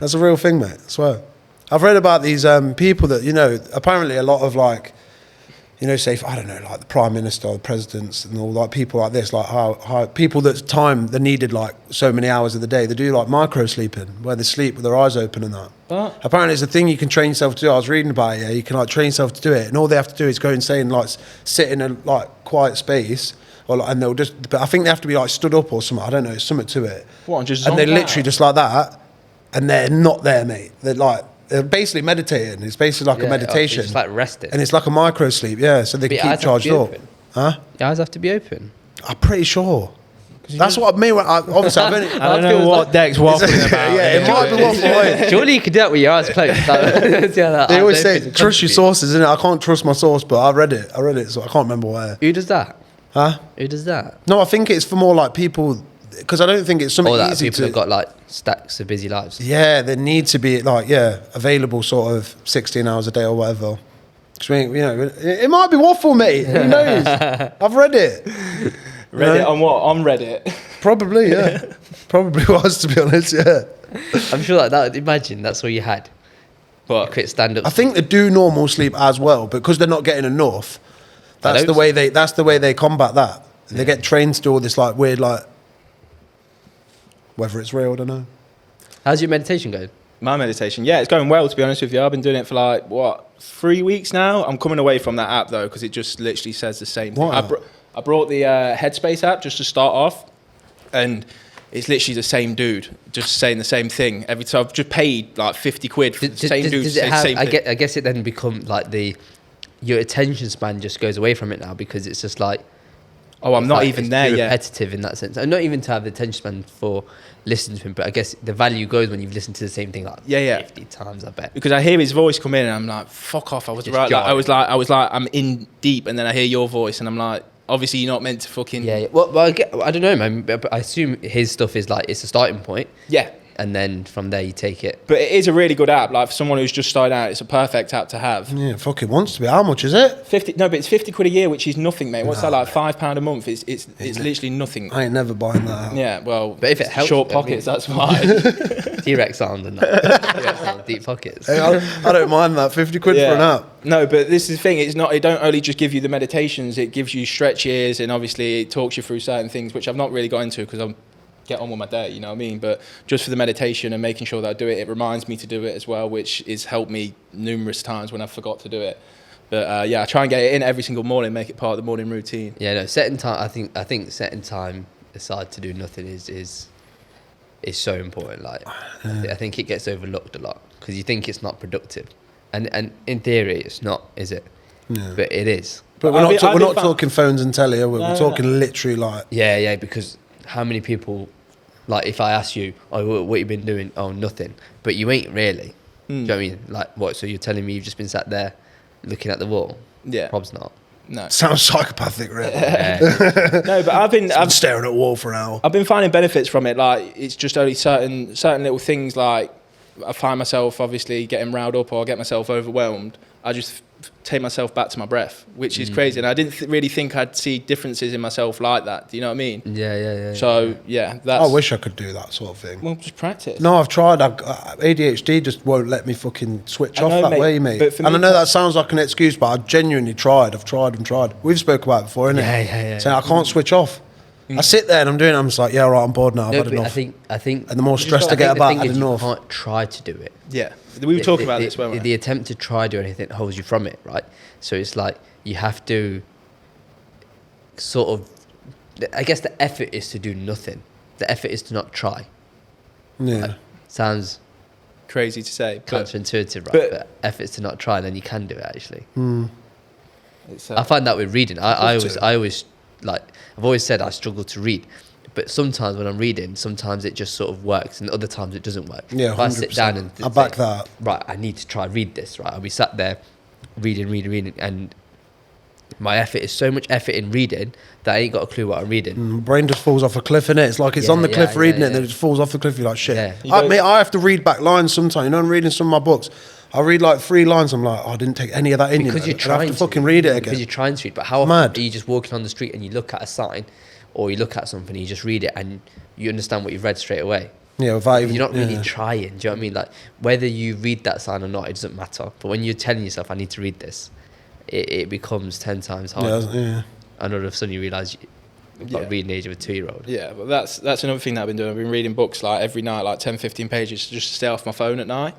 That's a real thing, mate. I swear. I've read about these people that, you know, apparently a lot of like, you know, say, I don't know, like the Prime Minister or the presidents and all like people like this, like how people that time they needed like so many hours of the day, they do like micro sleeping where they sleep with their eyes open and that. What? Apparently it's a thing you can train yourself to do. I was reading about it, yeah, you can like train yourself to do it and all they have to do is go and say and like sit in a like quiet space or like, and they'll just, but I think they have to be like stood up or something, I don't know, it's something to it. What, just and they're zoned literally out? just like that and they're not there, mate. They're basically meditating. It's basically like a meditation. It's just like resting. And it's like a micro sleep, yeah, so they But can your keep eyes have to charged be up. open. Huh? Your eyes have to be open. I'm pretty sure. That's what I mean. Obviously, I've only. I don't know what Deck's waffling about. Yeah, it might be waffling. Surely you could do that with your eyes closed. They always say trust your sources, innit? I can't trust my source, but I read it, so I can't remember where. Who does that? Huh? Who does that? No, I think it's for more like people, because I don't think it's something Or that easy people to. have got like stacks of busy lives. Yeah, they need to be like available sort of 16 hours a day or whatever. 'Cause you know, it might be waffle, mate. Who knows? I've read it. Reddit on what? On Reddit. Probably, yeah. Probably was, to be honest, yeah. I'm sure that imagine that's all you had. But You quit stand up. I think they do normal sleep as well, because they're not getting enough. That's the way they combat that. They get trained to do all this like weird like whether it's real, I don't know. How's your meditation going? my meditation, yeah, it's going well, to be honest with you. I've been doing it for like, 3 weeks now? I'm coming away from that app, though, because it just literally says the same thing. I brought the Headspace app just to start off, and it's literally the same dude, just saying the same thing every time. I've just paid like 50 quid for the same dude to say the same thing. I guess it then become like your attention span just goes away from it now, because it's just like, oh, I'm not like, even there yet. Repetitive in that sense, and not even to have the attention span for listening to him, but I guess the value goes when you've listened to the same thing like 50 times, I bet. Because I hear his voice come in and I'm like, fuck off, I was Just right. jarring. I was like, I'm in deep, and then I hear your voice and I'm like, obviously you're not meant to fucking... Yeah. Well, I don't know, man, but I assume his stuff is like, it's a starting point. Yeah. And then from there you take it. But it is a really good app. Like, for someone who's just started out, it's a perfect app to have. Yeah, fucking wants to be. How much is it? 50. No, but it's 50 quid a year, which is nothing, mate. What's that, like £5 a month? It's literally nothing. I ain't never buying that app. Yeah, well, But if it helps, short then pockets, that's why. T-Rex sound and that. T-Rex sound, deep pockets. Hey, I don't mind that. 50 quid for an app. No, but this is the thing. It's not. It don't only just give you the meditations. It gives you stretches, and obviously it talks you through certain things, which I've not really got into because I'm get on with my day. You know what I mean? But just for the meditation and making sure that I do it, it reminds me to do it as well, which has helped me numerous times when I forgot to do it. But yeah, I try and get it in every single morning, make it part of the morning routine. Yeah, no, setting time. I think setting time aside to do nothing is so important. Like, I think it gets overlooked a lot because you think it's not productive, and in theory it's not, is it? Yeah. But it is. But we're not talking phones and telly, are we? We're talking literally like... Yeah, because how many people, like, if I ask you, oh, what you been doing? Oh, nothing. But you ain't really. Do you know what I mean? Like, what? So you're telling me you've just been sat there looking at the wall? Yeah. Prob's not. No. Sounds psychopathic, really. No, but I've been staring at a wall for an hour. I've been finding benefits from it. Like, it's just only certain little things. Like, I find myself obviously getting riled up or I get myself overwhelmed. I just take myself back to my breath, which is crazy. And I didn't really think I'd see differences in myself like that. Do you know what I mean? Yeah. So yeah, that's. I wish I could do that sort of thing. Well, just practice. No, I've tried. ADHD just won't let me fucking switch off that way, mate. But for and me, I know that sounds like an excuse, but I've genuinely tried. I've tried and tried. We've spoke about it before, innit? Yeah. Saying I can't switch off. I sit there and I'm doing it. I'm just like, yeah, right, I'm bored now. I've No, had but enough. I think. And the more stressed I get about it, the you more. can't try to do it. Yeah, we were talking about this, weren't we? The attempt to try do anything holds you from it, right? So it's like you have to sort of. I guess the effort is to do nothing. The effort is to not try. Yeah. Like, sounds Crazy to say, counterintuitive, right? but- But effort is to not try, then you can do it actually. It's, I find that with reading. I always like. I've always said I struggle to read. But sometimes when I'm reading, sometimes it just sort of works, and other times it doesn't work. Yeah, if I sit 100%. down and I back that. Right, I need to try read this. Right, I'll be sat there reading, and my effort is so much effort in reading that I ain't got a clue what I'm reading. My brain just falls off a cliff, innit? It's like it's on the cliff reading it, and then it just falls off the cliff. You're like, shit. Yeah. I have to read back lines sometimes. You know, I'm reading some of my books. I read like 3 lines. I'm like, oh, I didn't take any of that in. Because you're trying I have to fucking read it again. Because you're trying to read. But how often are you just walking on the street and you look at a sign, or you look at something and you just read it and you understand what you've read straight away? Yeah, without even, you're not really trying. Do you know what I mean? Like, whether you read that sign or not, it doesn't matter. But when you're telling yourself, I need to read this, it becomes 10 times harder. Yeah. And all of a sudden you realise you've got reading age of a 2-year-old. Yeah, but that's another thing that I've been doing. I've been reading books like every night, like 10, 15 pages, just to stay off my phone at night.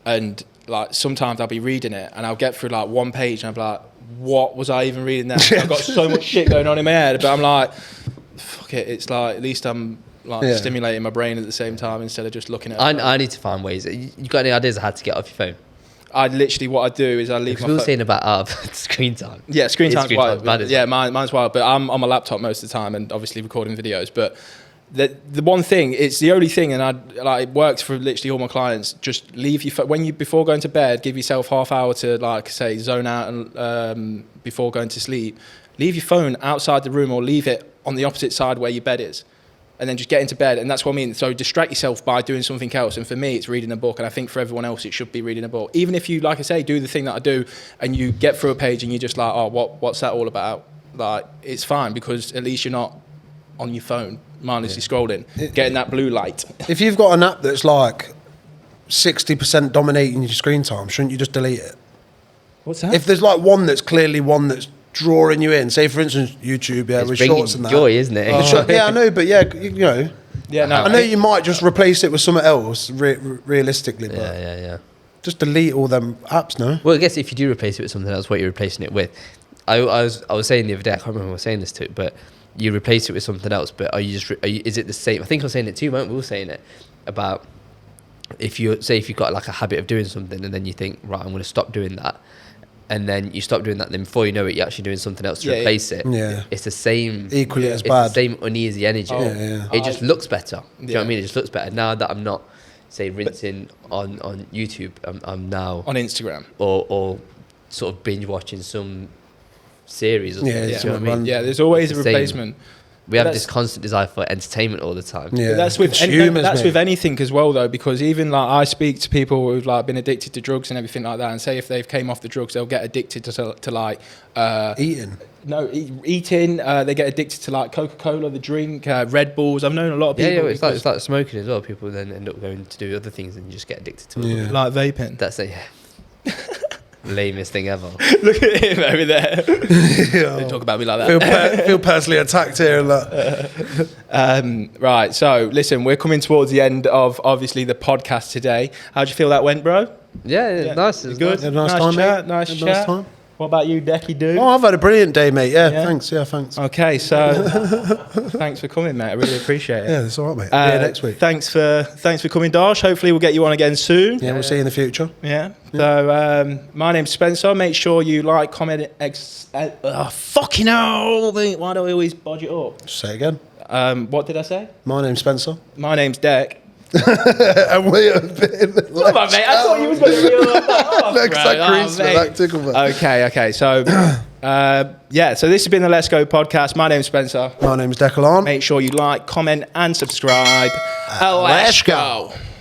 And like sometimes I'll be reading it and I'll get through like 1 page and I'll be like, what was I even reading there? I've got so much shit going on in my head, but I'm like, fuck it. It's like, at least I'm like stimulating my brain at the same time instead of just looking at it. I need to find ways. You got any ideas of how to get off your phone? What I do is I leave my phone. We were saying about screen time. Yeah, screen time's wild. Yeah, mine's wild, but I'm on my laptop most of the time and obviously recording videos. But the one thing, it's the only thing, and it works for literally all my clients. Just leave your phone before going to bed. Give yourself half hour to like say zone out and before going to sleep. Leave your phone outside the room or leave it on the opposite side where your bed is. And then just get into bed, and that's what I mean. So distract yourself by doing something else. And for me, it's reading a book, and I think for everyone else, it should be reading a book. Even if you, like I say, do the thing that I do, and you get through a page, and you're just like, oh, what's that all about? Like, it's fine because at least you're not on your phone mindlessly scrolling, getting that blue light. If you've got an app that's like 60% dominating your screen time, shouldn't you just delete it? What's that? If there's like one that's clearly one that's drawing you in, say for instance YouTube, with shorts and that. Joy, isn't it? Yeah, I know, but you know. Yeah, no. I know you might just replace it with something else, realistically. But Yeah. just delete all them apps, no? Well, I guess if you do replace it with something else, what you're replacing it with. I was saying the other day, I can't remember who I was saying this to, but you replace it with something else. But is it the same? I think I was saying it too, weren't we? We were saying it about if you've got like a habit of doing something, and then you think, right, I'm going to stop doing that. And then you stop doing that, then before you know it, you're actually doing something else to replace it. Yeah. It's the same. Equally as it's bad. It's the same uneasy energy. It just looks better. Do you know what I mean? It just looks better. Now that I'm not, say, rinsing on YouTube, I'm now... On Instagram. Or sort of binge watching some series or something. Do you know what I mean? Yeah, there's always a replacement. We have this constant desire for entertainment all the time. Yeah, that's with anything as well, though, because even like I speak to people who've like been addicted to drugs and everything like that, and say if they've came off the drugs, they'll get addicted to like eating. No, eating. They get addicted to like Coca-Cola, the drink, Red Bulls. I've known a lot of people. Yeah, it's like smoking as well. People then end up going to do other things and you just get addicted to it. Like vaping. That's it. Yeah. Lamest thing ever. Look at him over there. Don't talk about me like that. Feel personally attacked here and that. Right, so listen, we're coming towards the end of obviously the podcast today. How'd you feel that went, bro? Yeah. Nice. It was good. Nice. Nice time, chat. mate. Nice chat. Nice time. What about you, Decky dude? Oh, I've had a brilliant day, mate. Yeah, thanks. Yeah, thanks. Okay, so thanks for coming, mate. I really appreciate it. Yeah, that's all right, mate. Next week. Thanks for coming, Darsh. Hopefully we'll get you on again soon. Yeah, we'll see you in the future. Yeah. So my name's Spencer. Make sure you like, comment, fucking hell! Why do I always bodge it up? Say it again. What did I say? My name's Spencer. My name's Deck. And we have been. Come on, mate. I thought you was going to reel that off. That tickle, mate. Okay. So, so this has been the Let's Go podcast. My name's Spencer. My name's Declan. Make sure you like, comment, and subscribe. Let's go.